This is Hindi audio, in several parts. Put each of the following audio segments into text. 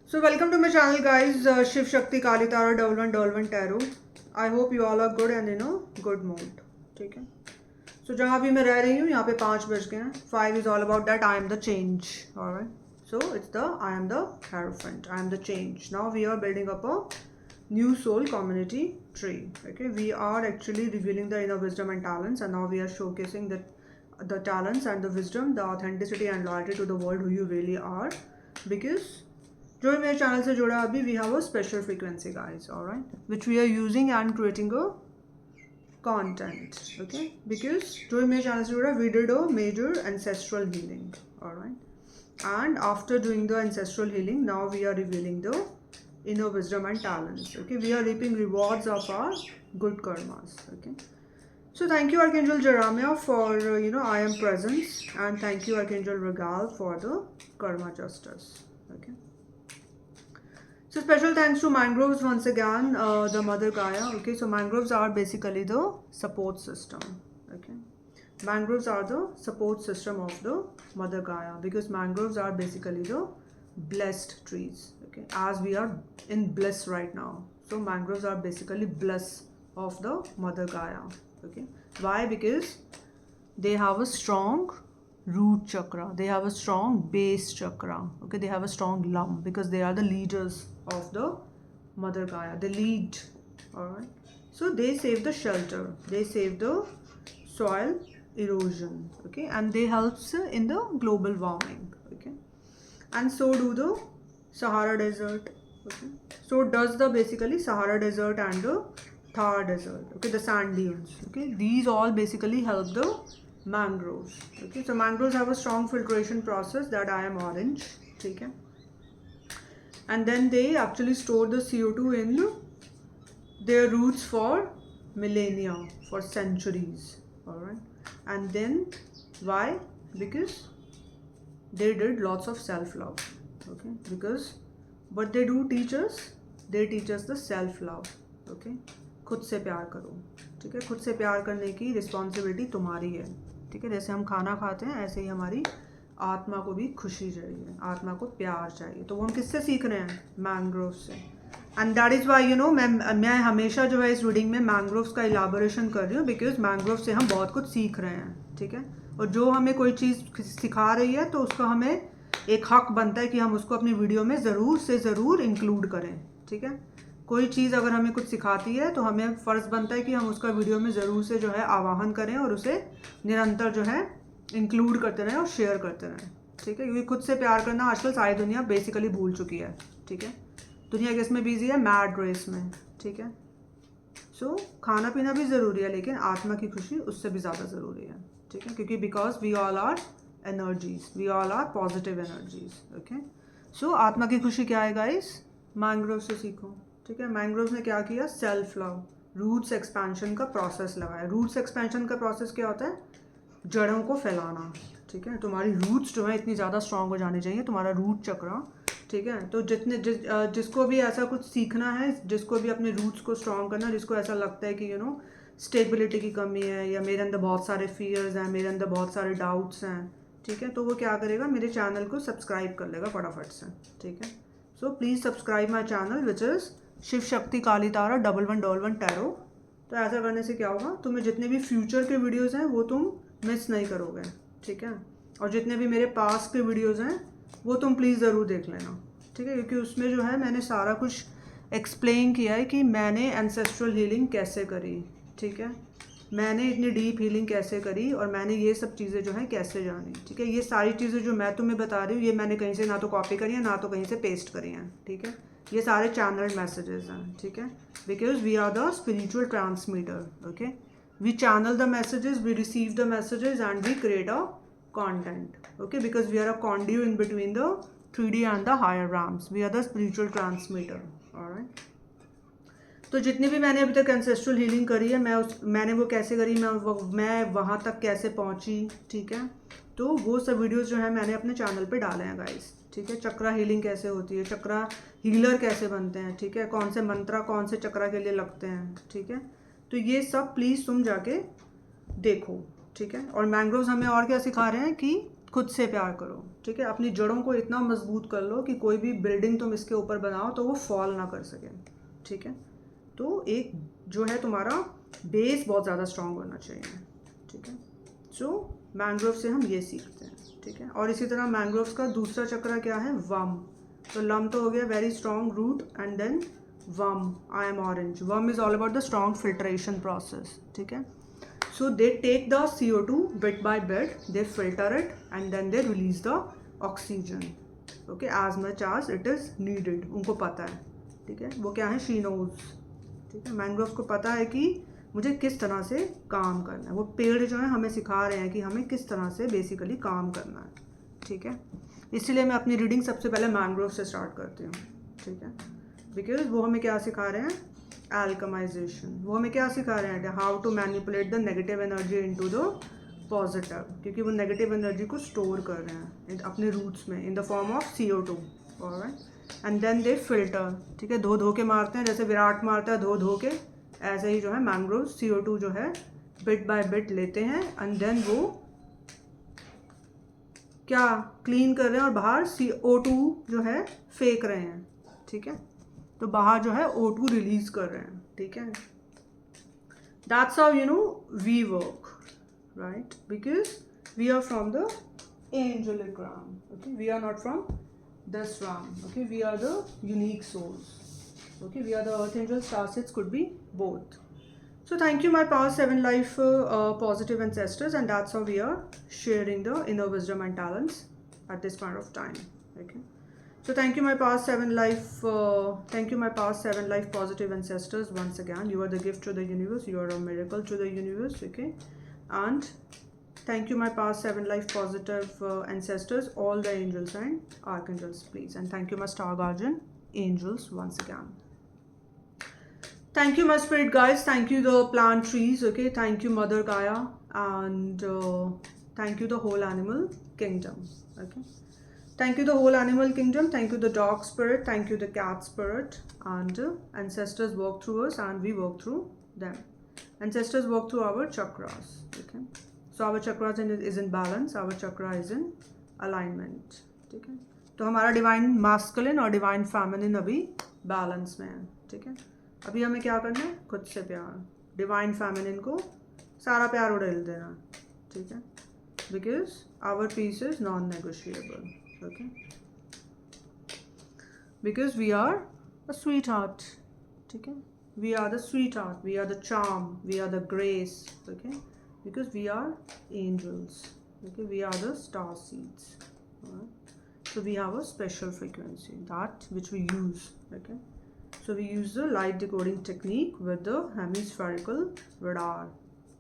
So welcome to my channel guys, Shiv Shakti Kali Tara Dolvan Tarot. I hope you all are good and good mood. ठीक है. So जहाँ भी मैं रह रही हूँ यहाँ पे 5 बज गए हैं. 5 is all about that I am the change. Alright. So it's the I am the Hierophant. I am the change. Now we are building up a new soul community tree. Okay. We are actually revealing the inner wisdom and talents, and now we are showcasing the talents and the wisdom, the authenticity and loyalty to the world who you really are. Because जो भी मेरे चैनल से जुड़ा अभी we have a special frequency guys, alright, which we are using and creating a content. Okay, because जो भी मेरे चैनल से जुड़ा we did a major ancestral healing, alright, and after doing the ancestral healing now we are revealing the inner wisdom and talents. Okay, we are reaping rewards of our good karmas. Okay, so thank you Archangel Jeremiah for I am presence, and thank you Archangel Regal for the karma justice. Okay, so special thanks to mangroves once again, the mother Gaia. Okay, so mangroves are basically the support system. Okay, mangroves are the support system of the mother Gaia, because mangroves are basically the blessed trees. Okay, as we are in bliss right now, so mangroves are basically bliss of the mother Gaia. Okay, why? Because they have a strong root chakra, they have a strong base chakra. Okay, they have a strong lump because they are the leaders of the mother Gaia. They lead. All right, so they save the shelter, they save the soil erosion. Okay, and they helps in the global warming. Okay, and so do the Sahara desert. Okay, so does the basically Sahara desert and the Thar desert. Okay, the sand dunes. Okay, these all basically help the mangroves. Okay, so mangroves have a strong filtration process, that I am orange. Okay, and then they actually store the CO2 in their roots for millennia, for centuries. All right, and then why? Because they did lots of self-love. Okay, because what they do teach us, they teach us the self-love. Okay, खुद से प्यार करो. ठीक है, खुद से प्यार करने की रिस्पॉन्सिबिलिटी तुम्हारी है. ठीक है, जैसे हम खाना खाते हैं ऐसे ही हमारी आत्मा को भी खुशी चाहिए, आत्मा को प्यार चाहिए. तो वो हम किससे सीख रहे हैं? मैंग्रोव से. एंड दैट इज़ वाई मैं हमेशा जो है इस रीडिंग में मैंग्रोव्स का इलाबोरेशन कर रही हूँ, बिकॉज मैंग्रोव से हम बहुत कुछ सीख रहे हैं. ठीक है, और जो हमें कोई चीज़ सिखा रही है तो उसका हमें एक हक बनता है कि हम उसको अपनी वीडियो में ज़रूर से ज़रूर इंक्लूड करें. ठीक है, कोई चीज़ अगर हमें कुछ सिखाती है तो हमें फ़र्ज़ बनता है कि हम उसका वीडियो में ज़रूर से जो है आवाहन करें और उसे निरंतर जो है इंक्लूड करते रहें और शेयर करते रहें. ठीक है, क्योंकि खुद से प्यार करना आजकल सारी दुनिया बेसिकली भूल चुकी है. ठीक है, दुनिया किस में बिजी है? मैड रेस में. ठीक है, सो खाना पीना भी ज़रूरी है, लेकिन आत्मा की खुशी उससे भी ज़्यादा ज़रूरी है. ठीक है, क्योंकि because we all are energies, we all are positive energies. Okay, so आत्मा की खुशी क्या है गाइस? मैंग्रोव से सीखो. ठीक है, मैंग्रोव ने क्या किया? सेल्फ लव, रूट्स एक्सपेंशन का प्रोसेस लगाया. रूट्स एक्सपेंशन का प्रोसेस क्या होता है? जड़ों को फैलाना. ठीक है, तुम्हारी रूट्स जो है इतनी ज़्यादा स्ट्रांग हो जानी चाहिए, तुम्हारा रूट चक्रा. ठीक है, तो जिसको भी ऐसा कुछ सीखना है, जिसको भी अपने रूट्स को स्ट्रांग करना, जिसको ऐसा लगता है कि स्टेबिलिटी की कमी है, या मेरे अंदर बहुत सारे फियर्स हैं, मेरे अंदर बहुत सारे डाउट्स हैं. ठीक है, तो वो क्या करेगा? मेरे चैनल को सब्सक्राइब कर लेगा फटाफट से. ठीक है, so please subscribe my channel which is Shiv Shakti Kali Tara 1111 tarot. तो ऐसा करने से क्या होगा? तुम्हें जितने भी फ्यूचर के वीडियोस हैं वो तुम मिस नहीं करोगे. ठीक है, और जितने भी मेरे पास के वीडियोस हैं वो तुम प्लीज़ ज़रूर देख लेना. ठीक है, क्योंकि उसमें जो है मैंने सारा कुछ एक्सप्लेन किया है कि मैंने एंसेस्ट्रल हीलिंग कैसे करी. ठीक है, मैंने इतनी डीप हीलिंग कैसे करी, और मैंने ये सब चीज़ें जो हैं कैसे जानी. ठीक है, ये सारी चीज़ें जो मैं तुम्हें बता रही हूँ ये मैंने कहीं से ना तो कॉपी करी है, ना तो कहीं से पेस्ट करी हैं. ठीक है, ये सारे चैनल मैसेजेस हैं. ठीक है, because we are the spiritual transmitter. Okay, we channel the messages, we receive the messages and we create a content. Okay, because we are a conduit in between the 3D and the higher realms. We are the spiritual transmitter. All right, तो जितनी भी मैंने अभी तक एंसेस्ट्रल हीलिंग करी है, मैंने वो कैसे करी, मैं वहाँ तक कैसे पहुँची. ठीक है, तो वो सब वीडियोस जो है मैंने अपने चैनल पे डाले हैं गाइस. ठीक है, चक्रा हीलिंग कैसे होती है, चक्रा हीलर कैसे बनते हैं. ठीक है, कौन से मंत्रा कौन से चक्रा के लिए लगते हैं. ठीक है, तो ये सब प्लीज़ तुम जाके देखो. ठीक है, और मैंग्रोव्स हमें और क्या सिखा रहे हैं कि खुद से प्यार करो, ठीक है। अपनी जड़ों को इतना मजबूत कर लो कि कोई भी बिल्डिंग तुम इसके ऊपर बनाओ तो वो फॉल ना कर सके, ठीक है। तो एक जो है तुम्हारा बेस बहुत ज़्यादा स्ट्रॉन्ग होना चाहिए, ठीक है। सो मैंग्रोव से हम ये सीखते हैं, ठीक है। और इसी तरह मैंग्रोव्स का दूसरा चक्र क्या है, वम। तो लम तो हो गया very strong root, and then वम, आई एम ऑरेंज। वम is all about the strong filtration process, ठीक है। So they take the CO2 bit by bit, they filter it, and then they release the oxygen, okay, as much as it is needed. उनको पता है, ठीक है। वो क्या है, she knows, ठीक है। मैंग्रोव को पता है कि मुझे किस तरह से काम करना है। वो पेड़ जो है हमें सिखा रहे हैं कि हमें किस तरह से बेसिकली काम करना है, ठीक है। इसलिए मैं अपनी रीडिंग सबसे पहले मैंग्रोव से स्टार्ट करती हूँ, ठीक है। बिकॉज वो हमें क्या सिखा रहे हैं, एल्कमाइजेशन। वो हमें क्या सिखा रहे हैं, how to manipulate the negative energy into the positive, क्योंकि वो नेगेटिव एनर्जी को स्टोर कर रहे हैं अपने रूट्स में in the form of CO2, alright. And then they filter, ठीक है। धो के मारते हैं, जैसे विराट मारता है धो के, ऐसे ही जो है मैंग्रोव CO2 जो है बिट बाय बिट लेते हैं, एंड देन वो क्या क्लीन कर रहे हैं और बाहर CO2 जो है फेंक रहे हैं, ठीक है। तो बाहर जो है O2 रिलीज कर रहे हैं, ठीक है। That's how we work, right, because we are from the angelic realm, okay, we are not from this realm, okay, we are the unique souls, okay, we are the earth angels, starseeds, could be both. So thank you my past 7 life positive ancestors, and that's how we are sharing the inner wisdom and talents at this point of time, okay. So thank you my past 7 life positive ancestors once again. You are the gift to the universe, you are a miracle to the universe, okay. And thank you my past 7 life positive ancestors, all the angels and archangels, please. And thank you my star guardian angels once again. Thank you my spirit guides, thank you the plant trees, okay, thank you Mother Gaia, and thank you the whole animal kingdom, okay. Thank you the whole animal kingdom, thank you the dog spirit, thank you the cat spirit, and ancestors work through us and we work through them. Ancestors work through our chakras, okay. So our chakras is in balance, our chakra is in alignment, ठीक है। तो हमारा डिवाइन मास्कुलिन और डिवाइन फेमिनिन अभी बैलेंस में है, ठीक है। अभी हमें क्या करना है, खुद से प्यार, डिवाइन फेमिनिन को सारा प्यार उड़ेल देना, ठीक है। Because our peace is non negotiable, okay, because we are a sweetheart, okay, we are the sweetheart, we are the charm, we are the grace, okay, because we are angels, okay, we are the star seeds, right? So we have a special frequency, that which we use, okay. So we use the light decoding technique with the hemispherical radar,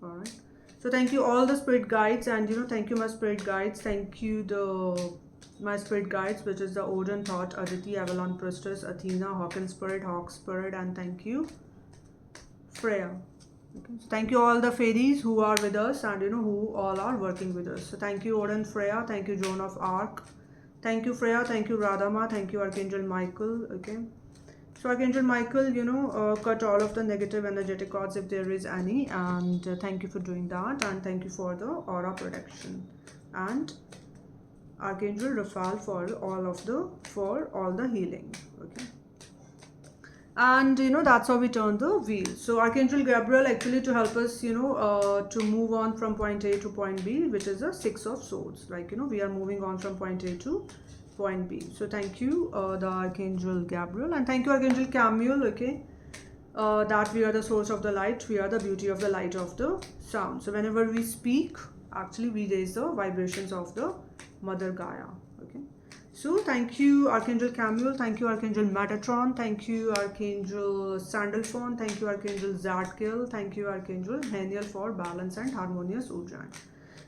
all right. So thank you all the spirit guides, and thank you my spirit guides, thank you my spirit guides, which is the Odin, Thought, Aditi, Avalon, Priestess, Athena, Hawken Spirit, Hawk Spirit, and thank you Freya, okay. So thank you all the fairies who are with us, and who all are working with us. So thank you Odin, Freya, thank you Joan of Arc, thank you Freya, thank you Radhama, thank you Archangel Michael, okay. So Archangel Michael, cut all of the negative energetic cords if there is any, and thank you for doing that, and thank you for the aura protection, and Archangel Raphael for all the healing, okay. And that's how we turn the wheel. So Archangel Gabriel actually to help us to move on from point A to point B, which is a 6 of swords, like we are moving on from point A to point B. So thank you the Archangel Gabriel, and thank you Archangel Camille, okay, that we are the source of the light, we are the beauty of the light of the sound. So whenever we speak, actually we raise the vibrations of the Mother Gaia, okay. So thank you Archangel Camille, thank you Archangel Metatron, thank you Archangel Sandalphon, thank you Archangel Zadkiel, thank you Archangel Haniel for balance and harmonious Ujjain.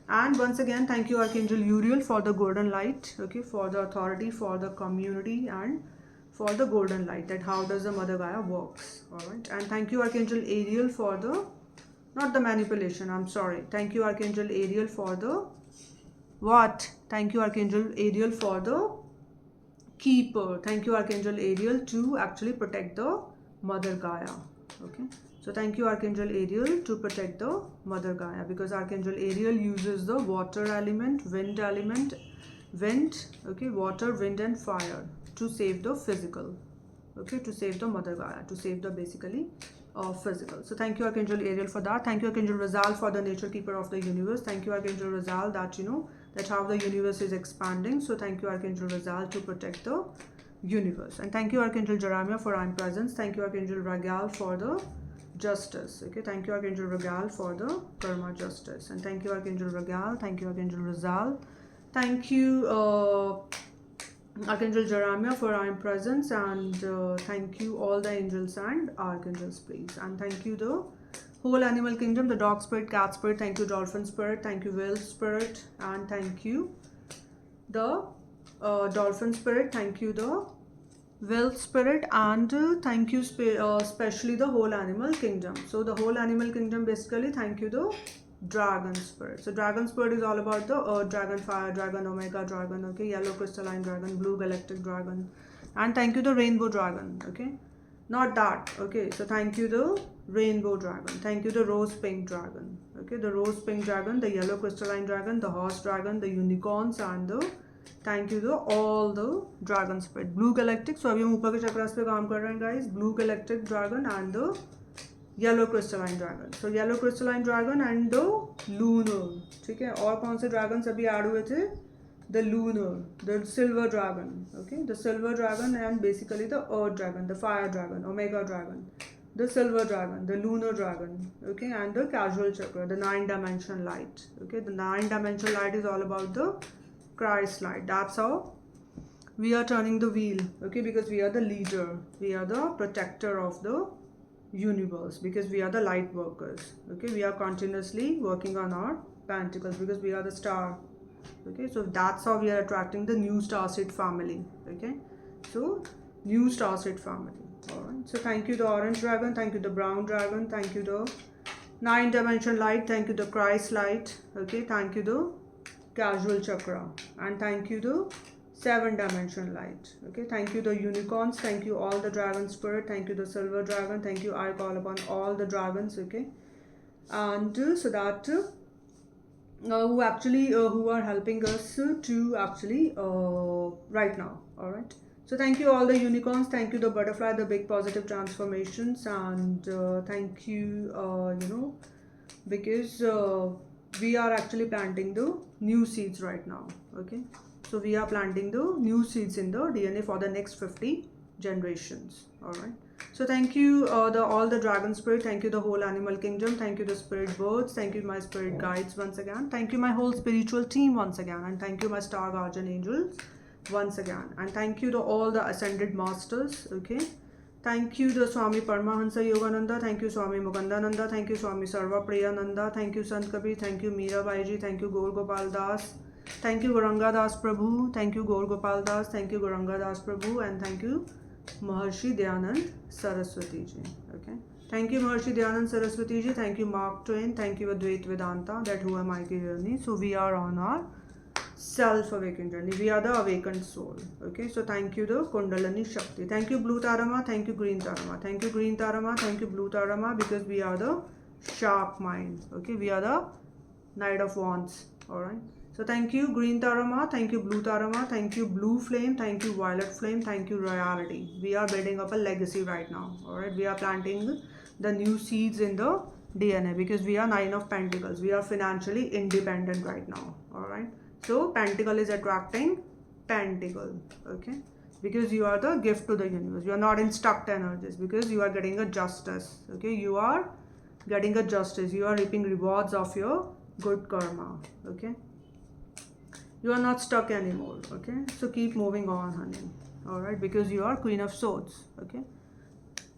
And once again, thank you Archangel Uriel for the golden light, okay, for the authority, for the community, and for the golden light, that how does the Mother Gaia works, alright. And thank you Archangel Ariel for the, not the manipulation, I'm sorry, thank you Archangel Ariel for the what? Thank you Archangel Ariel for the keeper. Thank you Archangel Ariel to actually protect the Mother Gaia, okay. So thank you Archangel Ariel to protect the Mother Gaia, because Archangel Ariel uses the water element, wind, okay, water, wind and fire to save the physical, okay, to save the Mother Gaia, to save the basically physical. So thank you Archangel Ariel for that. Thank you Archangel Razal for the nature keeper of the universe. Thank you Archangel Razal that that how the universe is expanding. So thank you Archangel Razal to protect the universe. And thank you Archangel Jeremiah for I'm presence. Thank you Archangel Ragal for the justice. Okay, thank you Archangel Ragal for the karma justice. And thank you Archangel Ragal. Thank you Archangel Razal. Thank you Archangel Jeremiah for I'm presence, and thank you all the angels and archangels please. And thank you the whole animal kingdom, the dog spirit, cat spirit, thank you dolphin spirit, thank you whale spirit, and thank you the dolphin spirit, thank you the whale spirit, and thank you especially the whole animal kingdom. So the whole animal kingdom basically thank you the dragon spirit. So dragon spirit is all about the earth dragon, fire dragon, omega dragon, okay, yellow crystalline dragon, blue galactic dragon, and thank you the rainbow dragon, okay, not that, okay. So thank you the rainbow dragon, thank you the rose pink dragon, okay, the rose pink dragon, the yellow crystalline dragon, the horse dragon, the unicorns, and the thank you the all the dragon spirit, blue galactic. So अभी हम ऊपर के चक्रास पे काम कर रहे हैं guys, blue galactic dragon and the yellow crystalline dragon. So yellow crystalline dragon and the lunar, ठीक है. और कौन से ड्रैगन अभी ऐड हुए थे? The lunar, the silver dragon, okay, the silver dragon and basically the earth dragon, the fire dragon, omega dragon, the silver dragon, the lunar dragon, okay, and the casual chakra, the 9-dimensional light, okay. The 9-dimensional light is all about the Christ light. That's how we are turning the wheel, okay, because we are the leader, we are the protector of the universe, because we are the light workers, okay. We are continuously working on our pentacles because we are the star, okay. So that's how we are attracting the new star seed family, okay. So new star seed family. All right, so thank you the orange dragon, thank you the brown dragon, thank you the 9-dimensional light, thank you the Christ light, okay, thank you the casual chakra, and thank you the 7-dimensional light, okay. Thank you the unicorns, thank you all the dragon spirit, thank you the silver dragon, thank you, I call upon all the dragons, okay. And so that who actually who are helping us to actually right now. All right, so thank you all the unicorns, thank you the butterfly, the big positive transformations, and thank you because we are actually planting the new seeds right now, okay. So we are planting the new seeds in the DNA for the next 50 generations. All right, so thank you all the dragon spirit, thank you the whole animal kingdom, thank you the spirit birds, thank you my spirit guides once again, thank you my whole spiritual team once again, and thank you my star guardian angels once again, and thank you to all the ascended masters, okay. Thank you the Swami Paramahansa Yogananda, thank you Swami Mukandananda, thank you Swami Sarva Priyananda, thank you Sant Kabir, thank you Mirabai ji, thank you Gaur Gopal Das, thank you Gauranga Das Prabhu, thank you Gaur Gopal Das, thank you Gauranga Das Prabhu, and thank you Maharshi Dayanand Saraswati ji, okay. Thank you Maharshi Dayanand Saraswati ji, thank you Mark Twain, thank you Advait Vedanta, that who am I ki journey. So we are on our self-awakened journey, we are the awakened soul, okay. So thank you the Kundalini Shakti, thank you Blue Tarama, thank you Green Tarama, thank you Green Tarama, thank you Blue Tarama, because we are the sharp mind, okay. We are the Knight of Wands, all right. So thank you Green Tarama, thank you Blue Tarama, thank you Blue Flame, thank you Violet Flame, thank you Royalty. We are building up a legacy right now, all right. We are planting the new seeds in the DNA because we are 9 of Pentacles. We are financially independent right now, all right. So Pentacle is attracting Pentacle, okay, because you are the gift to the universe. You are not in stuck energies because you are getting a justice, okay. You are getting a justice. You are reaping rewards of your good karma, okay. You are not stuck anymore, okay. So keep moving on, honey, all right, because you are Queen of Swords, okay.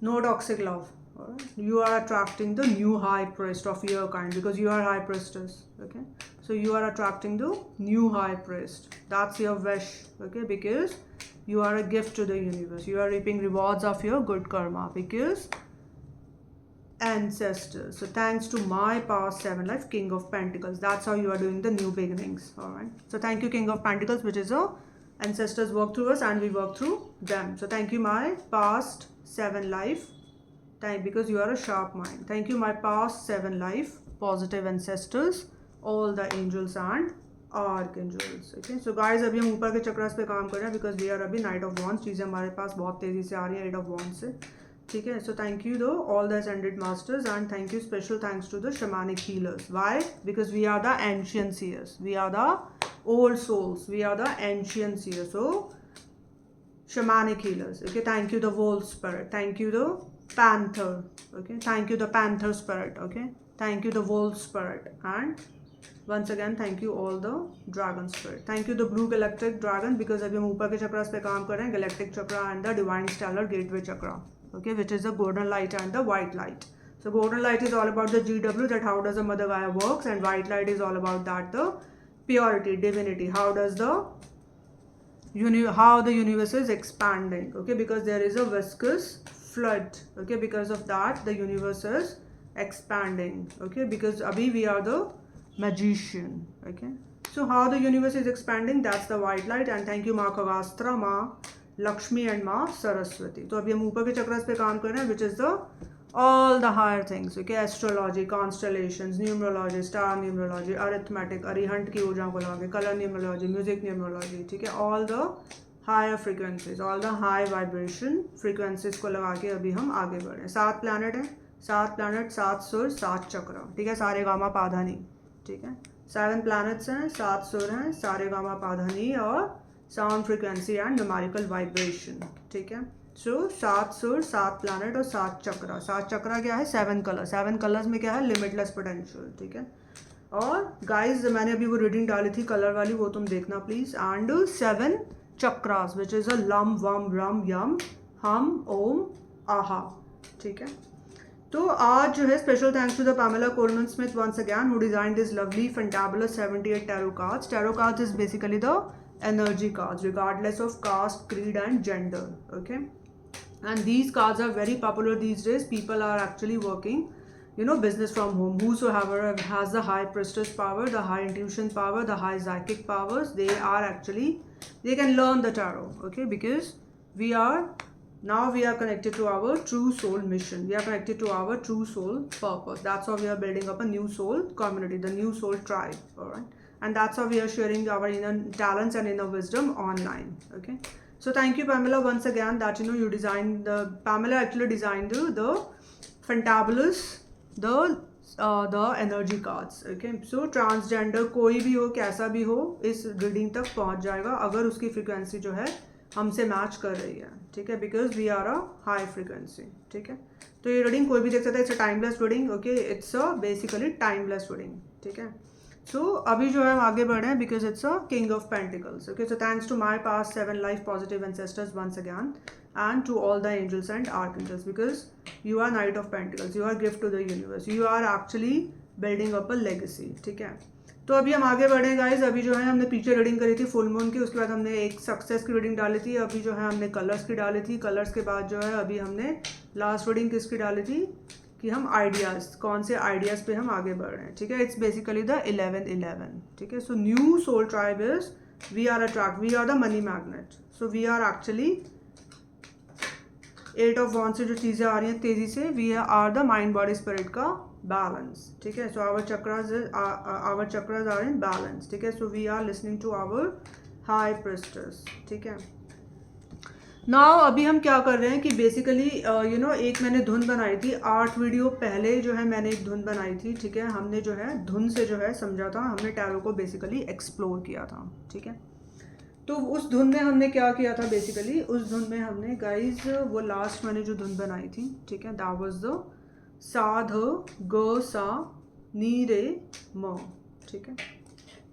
No toxic love, all right. You are attracting the new high priest of your kind because you are high priestess, okay. So you are attracting the new high priest. That's your wish, okay, because you are a gift to the universe. You are reaping rewards of your good karma because ancestors. So thanks to my past 7 life, King of Pentacles. That's how you are doing the new beginnings, all right. So thank you King of Pentacles, which is a ancestors work through us and we work through them. So thank you my past 7 life because you are a sharp mind. Thank you my past 7 life positive ancestors, all the angels and archangels. Okay, so guys अभी हम ऊपर के चक्रास पे काम कर रहे हैं because we are अभी Knight of Wands, चीज़ें हमारे पास बहुत तेज़ी से आ रही है Eight of Wands से. ठीक है, so thank you though all the ascended masters, and thank you special thanks to the shamanic healers. Why? Because we are the ancient seers, we are the old souls, we are the ancient seers. So shamanic healers. Okay, thank you the wolf spirit, thank you the panther. Okay, thank you the panther spirit. Okay, thank you the wolf spirit, and once again thank you all the dragon spirit. Thank you the blue galactic dragon, because अभी हम ऊपर के चक्रास पे काम कर रहे हैं, galactic chakra and the divine stellar gateway chakra. Okay, which is the golden light and the white light. So golden light is all about the GW, that how does the mother Gaia works, and white light is all about that the purity, divinity, how does the how the universe is expanding. Okay, because there is a viscous flood. Okay, because of that the universe is expanding. Okay, because abhi we are the magician. Okay, so how the universe is expanding, that's the white light. And thank you माँ खगास्त्रा, माँ लक्ष्मी and माँ सरस्वती. तो अभी हम ऊपर के चक्रास पे काम कर रहे हैं, which is the all the higher things. Okay, astrology, constellations, numerology, star numerology, arithmetic, Arihant की ऊर्जा को लगा के, color numerology, music numerology. ठीक है, all the higher frequencies, all the high vibration frequencies को लगा के अभी हम आगे बढ़ रहे हैं. 7 planet हैं, 7 planet, 7 सुर, 7 चक्र. ठीक है, सारे गामा पाधानी. ठीक है, 7 planets हैं, 7 सुर हैं, सारे गामा पाधानी और sound frequency and numerical vibration. ठीक है, सो 7 सुर, 7 प्लैनेट और 7 चक्रा. 7 चक्रा क्या है? 7 कलर. 7 कलर्स में क्या है? Limitless potential. ठीक है, और गाइज मैंने अभी वो रीडिंग डाली थी कलर वाली, वो तुम देखना please. And 7 chakras which is a lump वम रम यम हम ओम आहा. ठीक है, तो आज जो है special thanks to the Pamela Colman Smith once again who designed this lovely fantabulous 78 tarot cards. Tarot cards is basically the energy cards regardless of caste, creed and gender. Okay, and these cards are very popular these days. People are actually working, you know, business from home. Whosoever has the high priestess power, the high intuition power, the high psychic powers, they are actually, they can learn the tarot. Okay, because we are connected to our true soul mission. We are connected to our true soul purpose. That's how we are building up a new soul community, the new soul tribe. All right, and that's how we are sharing our inner talents and inner wisdom online. Okay, so thank you Pamela once again that you designed Pamela actually designed the fantabulous the energy cards. Okay, so transgender कोई भी हो, कैसा भी हो, इस रीडिंग तक पहुंच जाएगा अगर उसकी फ्रीक्वेंसी जो है हमसे मैच कर रही है. ठीक है, because we are a high frequency. ठीक है, तो ये रीडिंग कोई भी देख सकता है. It's a timeless reading. Okay, it's a basically timeless reading. ठीक है, सो अभी जो है हम आगे बढ़ रहे हैं because it's a king of pentacles. Okay, so thanks to my past 7 life positive ancestors once again, and to all the angels and archangels, because you are Knight of Pentacles, you are gift to the universe, you are actually building up a legacy. ठीक है, तो अभी हम आगे बढ़े गाइज. अभी जो है हमने पीछे रीडिंग करी थी फुल मून की, उसके बाद हमने एक सक्सेस की रीडिंग डाली थी. अभी जो है हमने कलर्स की डाली थी. कलर्स के बाद जो है अभी हमने लास्ट रीडिंग किसकी डाली थी कि हम आइडियाज़, कौन से आइडियाज़ पे हम आगे बढ़ रहे हैं. ठीक है, इट्स बेसिकली द 11-11. ठीक है, so new soul tribe is we are attract, we are the money magnet. So we are actually 8 of wands से जो चीज़ें आ रही हैं तेज़ी से, we are the mind body spirit का बैलेंस. ठीक है, so our chakras are in balance. ठीक है, so we are listening to our high priestess. ठीक है, नाउ अभी हम क्या कर रहे हैं कि बेसिकली एक मैंने धुन बनाई थी 8 वीडियो पहले. जो है मैंने एक धुन बनाई थी. ठीक है, हमने जो है धुन से जो है समझा था, हमने टैरो को बेसिकली एक्सप्लोर किया था. ठीक है, तो उस धुन में हमने क्या किया था बेसिकली, उस धुन में हमने गाइज वो लास्ट मैंने जो धुन बनाई थी. ठीक है, दैट वाज द सा ध ग सा नी रे म. ठीक है,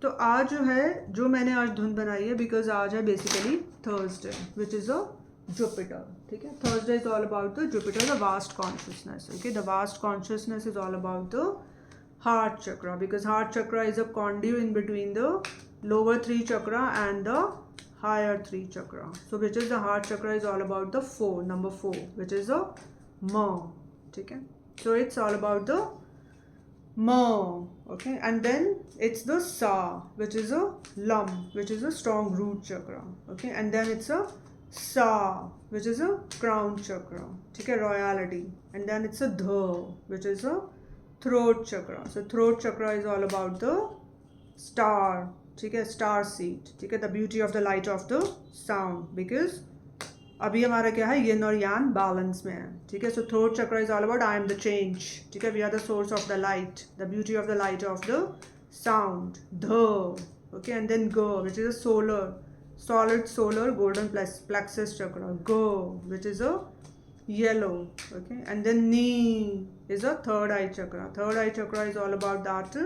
तो आज जो है जो मैंने आज धुन बनाई है बिकॉज आज है basically Thursday which is a Jupiter. ठीक है, Thursday is all about the Jupiter, the vast consciousness. Okay, the vast consciousness is all about the heart chakra, because heart chakra is a conduit in between the lower 3 chakra and the higher 3 chakra. So which is the heart chakra is all about the 4, number 4, which is a ma. Okay, so it's all about the ma. Okay, and then it's the sa, which is a lam, which is a strong root chakra. Okay, and then it's a Sa, which is a crown chakra, ठीक है, royalty. And then it's a Dha, which is a throat chakra. So throat chakra is all about the star, ठीक है, star seed, ठीक है, the beauty of the light of the sound, because अभी हमारा क्या है, yin और yang balance में है, ठीक है. So throat chakra is all about I am the change, ठीक है, we are the source of the light, the beauty of the light of the sound, Dha, okay. And then Ga, which is a solid solar golden plexus chakra, Ga, which is a yellow, okay. And then Ni is a third eye chakra. Third eye chakra is all about that,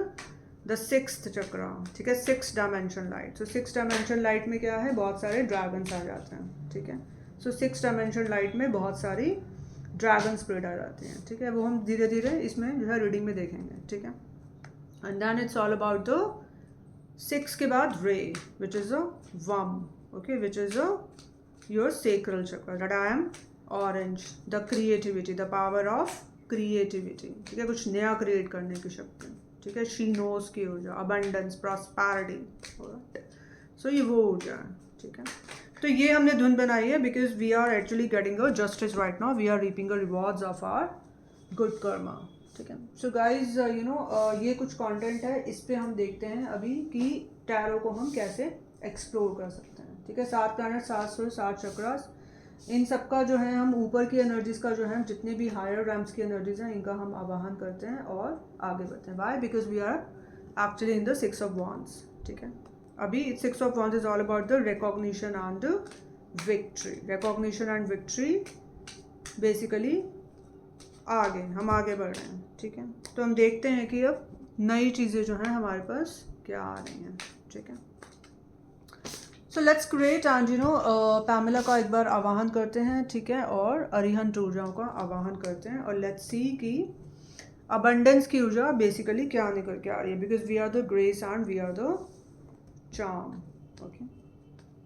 the sixth chakra, ठीक है, sixth dimension light. So sixth dimension light में क्या है, बहुत सारे dragons आ जाते हैं, ठीक है. So sixth dimension light में बहुत सारी ड्रैगन स्पिरिट आ जाती हैं, ठीक है. वो हम धीरे धीरे इसमें जो है रीडिंग में देखेंगे, ठीक है. And then it's all about the 6 के बाद Re, which is a womb, okay, which is a your sacral chakra, that I am orange, the creativity, the power of creativity, ठीक है, कुछ नया क्रिएट करने की शक्ति, ठीक है. शी नोज की ऊर्जा, अबंडेंस, प्रॉस्पेरिटी, सो ये वो ऊर्जा है, ठीक है. तो ये हमने धुन बनाई है because we are actually getting a justice right now, we are reaping a rewards of our good karma, ठीक है. सो गाइज यू नो ये कुछ कंटेंट है, इस पे हम देखते हैं अभी कि टैरो को हम कैसे एक्सप्लोर कर सकते हैं, ठीक है. 7 प्लैनेट, 7 सुर, 7 चक्रास, इन सब का जो है हम ऊपर की एनर्जीज का जो है जितने भी हायर रैम्स की एनर्जीज हैं इनका हम आवाहन करते हैं और आगे बढ़ते हैं. Why? Because we are actually in the 6 of wands, ठीक है. अभी 6 of wands is all about the recognition and victory. Recognition and victory basically आगे हम आगे बढ़ रहे हैं, ठीक है. तो हम देखते हैं कि अब नई चीज़ें जो हैं हमारे पास क्या आ रही हैं, ठीक है. So let's create and you know Pamela का एक बार आवाहन करते हैं, ठीक है, और अरिहंत ऊर्जाओं का आवाहन करते हैं और लेट्स सी कि अबंडेंस की ऊर्जा बेसिकली क्या निकल के आ रही है, because we are the grace and we are the charm, okay.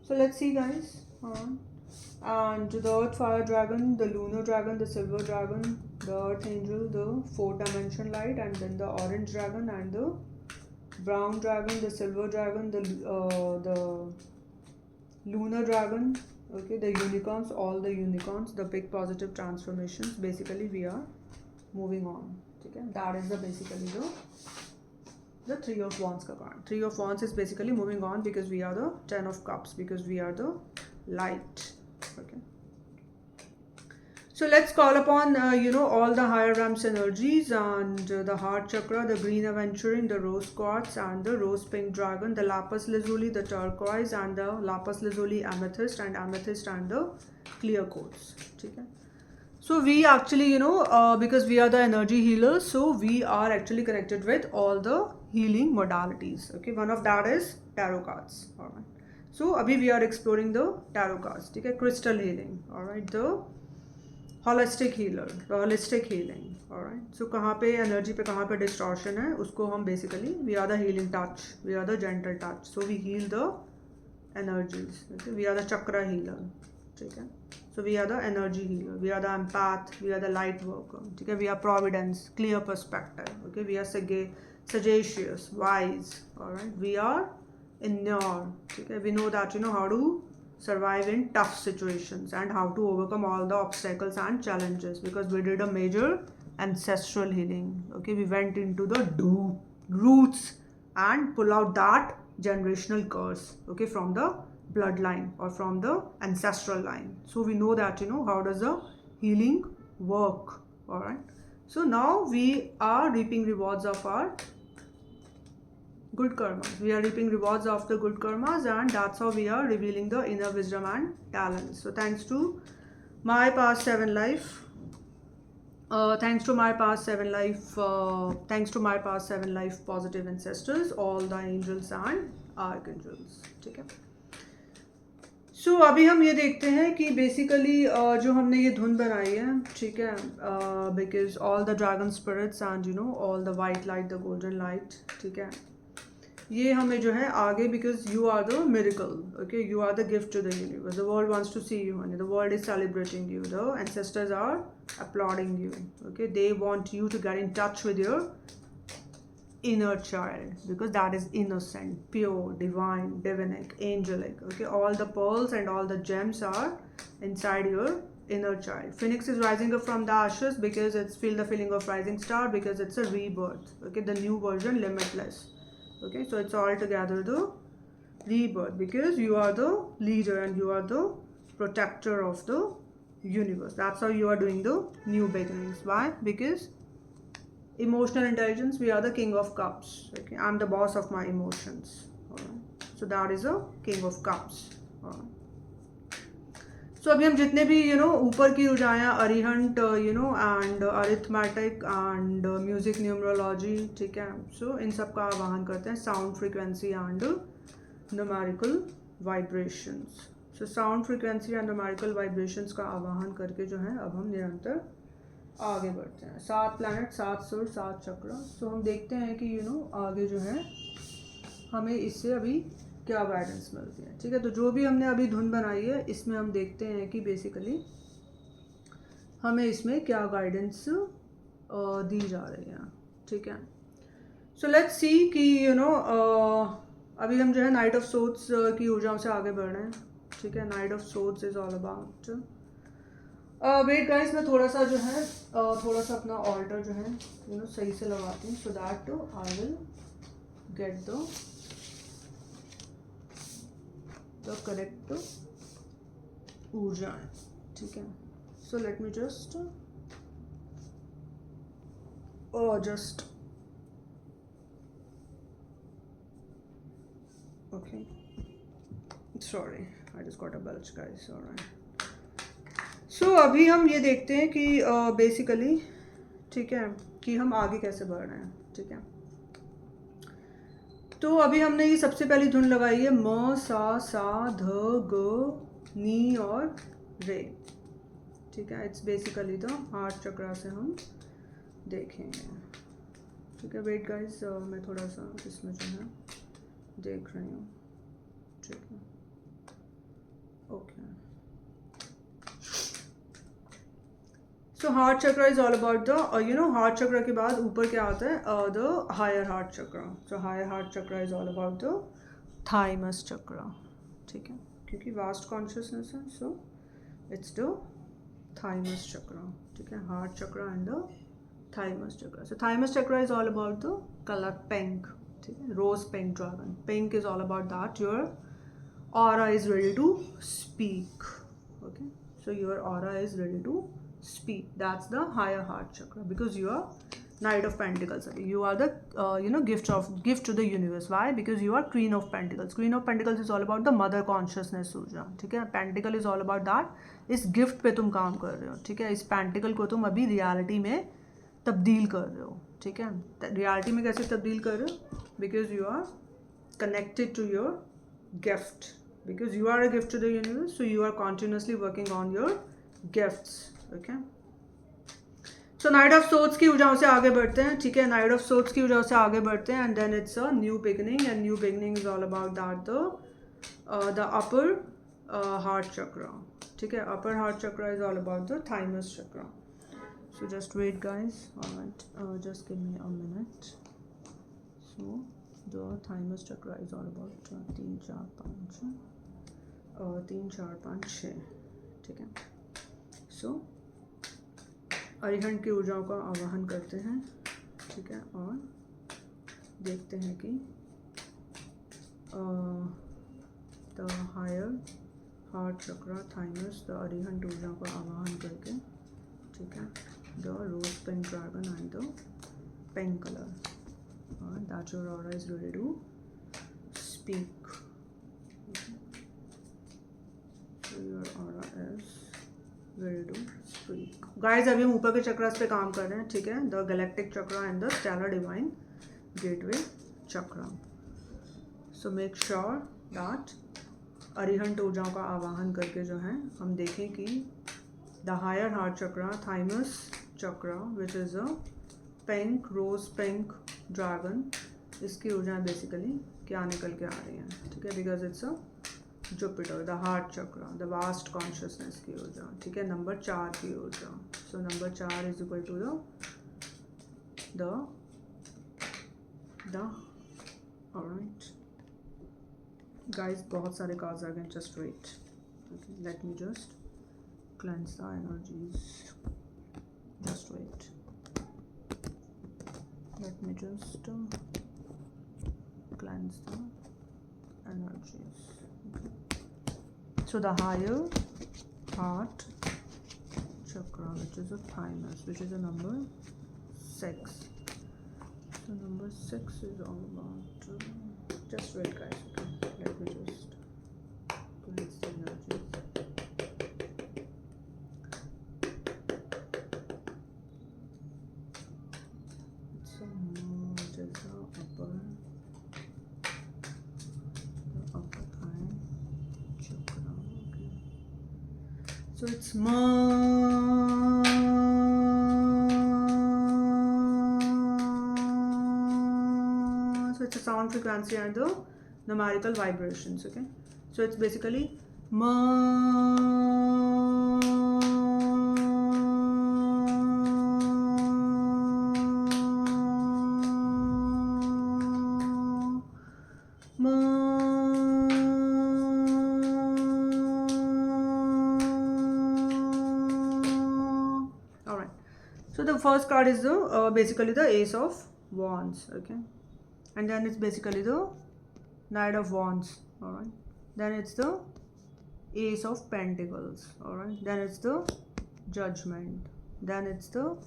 So let's see guys, and the earth fire dragon, the lunar dragon, the silver dragon, the earth angel, the 4th dimension light, and then the orange dragon and the brown dragon, the silver dragon, the lunar dragon, okay, the unicorns, all the unicorns, the big positive transformations. Basically we are moving on, okay. That is the basically the 3 of wands ka card. 3 of wands is basically moving on because we are the 10 of cups, because we are the light, okay. So let's call upon you know all the higher realms energies, and the heart chakra, the green aventurine, the rose quartz and the rose pink dragon, the lapis lazuli, the turquoise and the lapis lazuli amethyst and the clear quartz, ठीक है. So we actually, you know, because we are the energy healers, so we are actually connected with all the healing modalities, okay. One of that is tarot cards, all right. So abhi we are exploring the tarot cards, ठीक है. crystal healing, all right, the holistic healer, the holistic healing, all right. So कहाँ पे energy पे कहाँ पे distortion है उसको हम basically we are the healing touch, we are the gentle touch, so we heal the energies, okay. We are the chakra healer, ठीक है. So we are the energy healer, we are the empath, we are the light worker, ठीक है. We are providence, clear perspective, okay. We are sagacious, wise, all right. We are inured, ठीक है. We know that you know how to survive in tough situations and how to overcome all the obstacles and challenges, because we did a major ancestral healing, okay. We went into the roots and pull out that generational curse, okay, from the bloodline or from the ancestral line. So we know that you know how does the healing work, all right. So now we are reaping rewards of our good karmas, we are reaping rewards of the good karmas, and that's how we are revealing the inner wisdom and talents. So thanks to my past 7 life, thanks to my past 7 life positive ancestors, all the angels and archangels, ठीक है. सो अभी हम ये देखते हैं कि बेसिकली जो हमने ये धुन बनाई है, ठीक है, because all the dragon spirits and you know all the white light, the golden light, ठीक है, ये हमें जो है आगे, because you are the miracle, okay. You are the gift to the universe, the world wants to see you, the world is celebrating you, the ancestors are applauding you, okay. They want you to get in touch with your inner child, because that is innocent, pure, divine, divinic, angelic, okay. All the pearls and all the gems are inside your inner child. Phoenix is rising up from the ashes because it's feel the feeling of rising star, because it's a rebirth. Okay, the new version, limitless. Okay, so it's all together the rebirth, because you are the leader and you are the protector of the universe. That's how you are doing the new beginnings. Why? Because emotional intelligence, we are the king of cups. Okay, I'm the boss of my emotions. All right? So that is a king of cups. All right? So अभी हम जितने भी ऊपर की ऊर्जाएं, Arihant and arithmetic and music numerology, ठीक है, सो इन सब का आवाहन करते हैं, sound frequency and numerical vibrations. So sound frequency and numerical vibrations का आवाहन करके जो है अब हम निरंतर आगे बढ़ते हैं. 7 प्लैनेट, 7 सुर, 7 चक्र. सो हम देखते हैं कि आगे जो है हमें इससे अभी क्या गाइडेंस मिलती है. ठीक है, तो जो भी हमने अभी धुन बनाई है इसमें हम देखते हैं कि बेसिकली हमें इसमें क्या गाइडेंस दी जा रही है. ठीक है, सो लेट्स सी कि अभी हम जो है नाइट ऑफ सोर्ड्स की ऊर्जाओं से आगे बढ़ रहे हैं. ठीक है, night of swords is all about wait guys, मैं थोड़ा सा जो है थोड़ा सा अपना ऑल्टर जो है सही से लगाती हूँ, so that I will get the correct ऊर्जा है. ठीक है, so let me just okay, sorry I just got a bulge guys. Alright, so अभी हम ये देखते हैं कि बेसिकली ठीक है कि हम आगे कैसे बढ़ रहे हैं. ठीक है, तो अभी हमने ये सबसे पहली धुन लगाई है म सा ध ग नी और रे. ठीक है, इट्स बेसिकली द हार्ट चक्रा से हम देखेंगे. ठीक है, वेट गाइस, मैं थोड़ा सा इसमें जो है देख रही हूँ. ठीक है, okay. So heart chakra is all about the heart chakra के बाद ऊपर क्या आता है, the higher heart chakra. So higher heart chakra is all about the thymus chakra. ठीक है, क्योंकि वास्ट कॉन्शियसनेस है, so it's the thymus chakra. ठीक है, heart chakra and the thymus chakra. So thymus chakra is all about the colour pink. ठीक है, rose pink dragon. Pink is all about that your aura is ready to speak. Okay, so your aura is ready to speak. That's the higher heart chakra, because you are Knight of Pentacles. You are the gift to the universe. Why? Because you are Queen of Pentacles. Queen of Pentacles is all about the mother consciousness ऊर्जा. ठीक है, Pentacle is all about that. इस गिफ्ट पे तुम काम कर रहे हो. ठीक है, इस पेंटिकल को तुम अभी रियलिटी में तब्दील कर रहे हो. ठीक है, रियलिटी में कैसे तब्दील कर रहे हो? Because you are connected to your gift. Because you are a gift to the universe, so you are continuously working on your gifts. Okay, so knight of swords की ऊर्जाओं से आगे बढ़ते हैं. ठीक है, नाइट ऑफ सोर्ड्स की ऊर्जाओं से आगे बढ़ते हैं, and then it's a new beginning. And new beginning is all about that the upper heart chakra. ठीक है, upper heart chakra is all about the thymus chakra. So just wait guys. Alright, just give me a minute. So the thymus chakra is all about 3 4 5 6. ठीक है, सो अरिहंत की ऊर्जाओं का आवाहन करते हैं. ठीक है, और देखते हैं कि the higher heart chakra, thymus, the अरिहंत ऊर्जाओं का आवाहन करके. ठीक है, the rose pink dragon and the pink colour, that your aura is ready to speak. Your aura is ready to speak. Guys, अभी हम ऊपर के चक्रास पे काम कर रहे हैं. ठीक है, the galactic chakra and the stellar divine gateway chakra. So make sure that अरिहंत ऊर्जाओं का आवाहन करके जो है हम देखें कि the higher heart chakra, thymus chakra, which is a pink, rose pink dragon, इसकी ऊर्जाएं बेसिकली क्या निकल के आ रही हैं. ठीक है, because it's a Jupiter, the heart chakra, the vast consciousness की ऊर्जा. ठीक है, नंबर 4 की ऊर्जा. So number 4 is equal to the alright guys, बहुत सारे कार्ड्स आ गए. Just wait, let me just cleanse the energies. Just wait. Let me just cleanse the energies. Okay. So the higher heart chakra, which is a thymus, which is a number 6. So number 6 is all about. Just wait, guys. Okay. Let me just cleanse the energies. It's a more, which is the upper thigh chakra. Okay. So it's so it's a sound frequency and the numerical vibrations. Okay, so it's basically Alright, so the first card is the basically the Ace of Wands. Okay, and then it's basically the Knight of Wands. Alright, then it's the Ace of Pentacles. Alright, then it's the Judgment, then it's the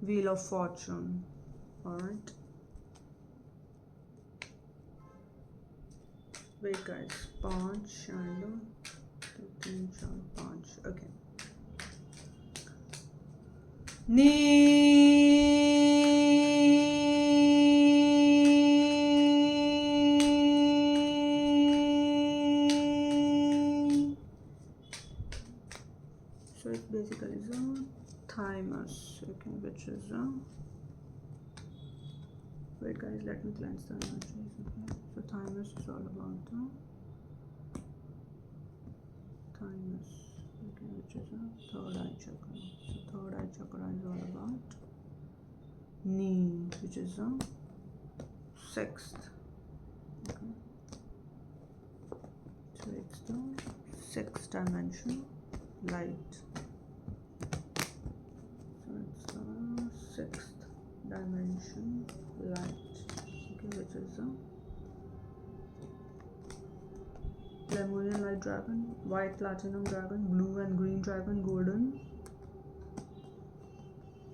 Wheel of Fortune. Alright, wait guys, 5 and 2, 3, 4, 5. Okay. So it's basically the thymus. Okay, which is wait guys, let me cleanse the energies. Okay, so thymus is all about the thymus. Okay, which is a third eye chakra. So third eye chakra is all about knee, which is a 6th. Okay, so it's the 6th dimension light. So it's the 6th dimension light. Okay, which is a Lemurian light dragon, white platinum dragon, blue and green dragon, golden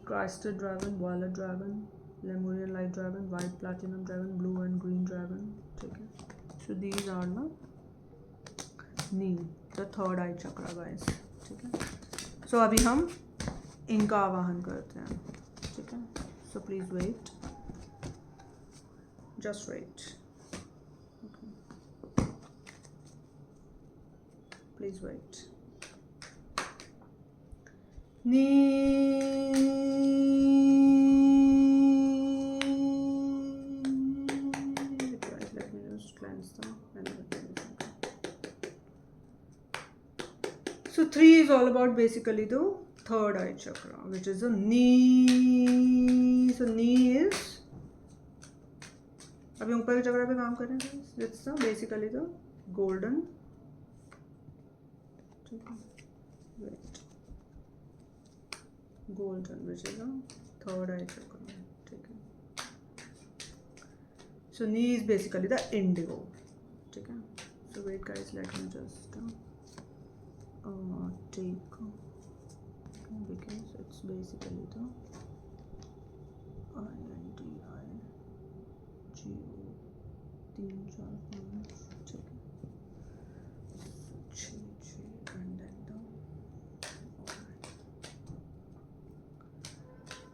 crested dragon, violet dragon, Lemurian light dragon, white platinum dragon, blue and green dragon. Okay, so these are the knee, the third eye chakra guys. ठीक है, so अभी हम इनका आवाहन करते हैं. ठीक है, so please wait, just wait. Okay, please wait. Guys, let me just cleanse them and so 3 is all about basically the third eye chakra, which is the knee. So knee is अभी ऊपर के चक्र पे काम कर रहे हैं. It's the basically the golden. Wait, golden, which is the third eye chakra. ठीक है, so knee is basically the indigo. ठीक है, so wait guys, let me just take because it's basically the INDIGO 3 4 5. ठीक है, so 6 and then the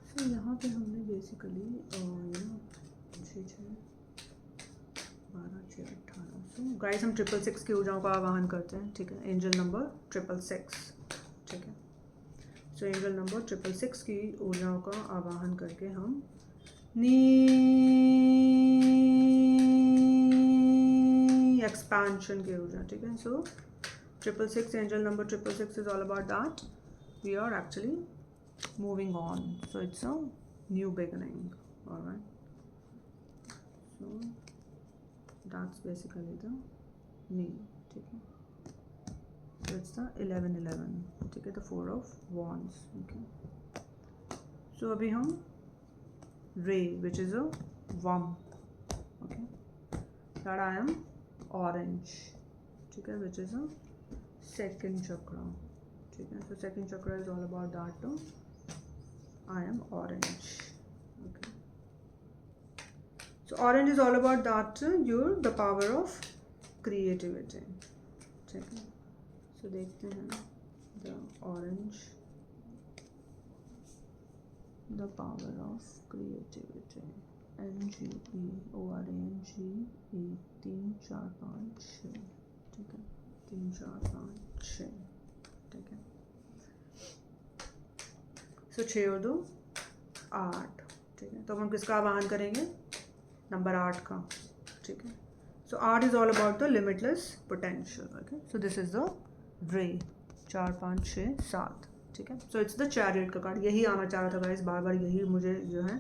so यहाँ पे हमने basically 6 12 6 18. So guys, हम 666 की ऊर्जाओं का आवाहन करते हैं. ठीक है, एंजल नंबर 666. ठीक है, सो एंजल नंबर 666 की ऊर्जाओं का आवाहन करके हम एक्सपेंशन की ऊर्जा. ठीक है, so 666 angel number 666 is all about that we are actually moving on. So it's a new beginning. Alright, so that's basically the knee. ठीक है, so it's the 11 ठीक है, the 4 of wands. Okay, so अभी हम ray which is a worm. Okay, that I am orange. ठीक है, which is a second chakra. ठीक है, so second chakra is all about that too. I am orange. Okay, so orange is all about that the power of creativity. ठीक है, so देखते हैं the orange, the power of creativity. NGEORANGE 3 4 5 6. ठीक है, 3 4 5 6. ठीक है, so 6 और 2 8. ठीक है, तो हम किसका आवाहन करेंगे? नंबर 8 का. ठीक है, so 8 is all about the limitless potential. Okay, so this is the ray. 4 5 6 7. ठीक है, so it's the chariot का कार्ड. यही आना चाह रहा था गाइस, बार बार यही मुझे जो है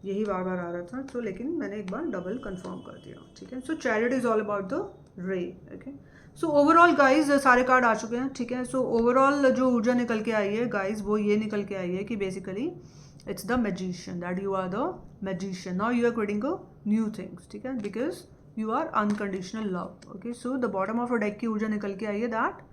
यही बार बार आ रहा था, तो लेकिन मैंने एक बार डबल कंफर्म कर दिया. ठीक है, so chariot is all about the ray. Okay, so overall guys सारे कार्ड आ चुके हैं. ठीक है, so overall जो ऊर्जा निकल के आई है गाइस वो ये निकल के आई है कि basically it's the magician, that you are the magician. Now you are creating a new things. ठीक है, because you are unconditional love. Okay, so the bottom of your deck की ऊर्जा निकल के आई है that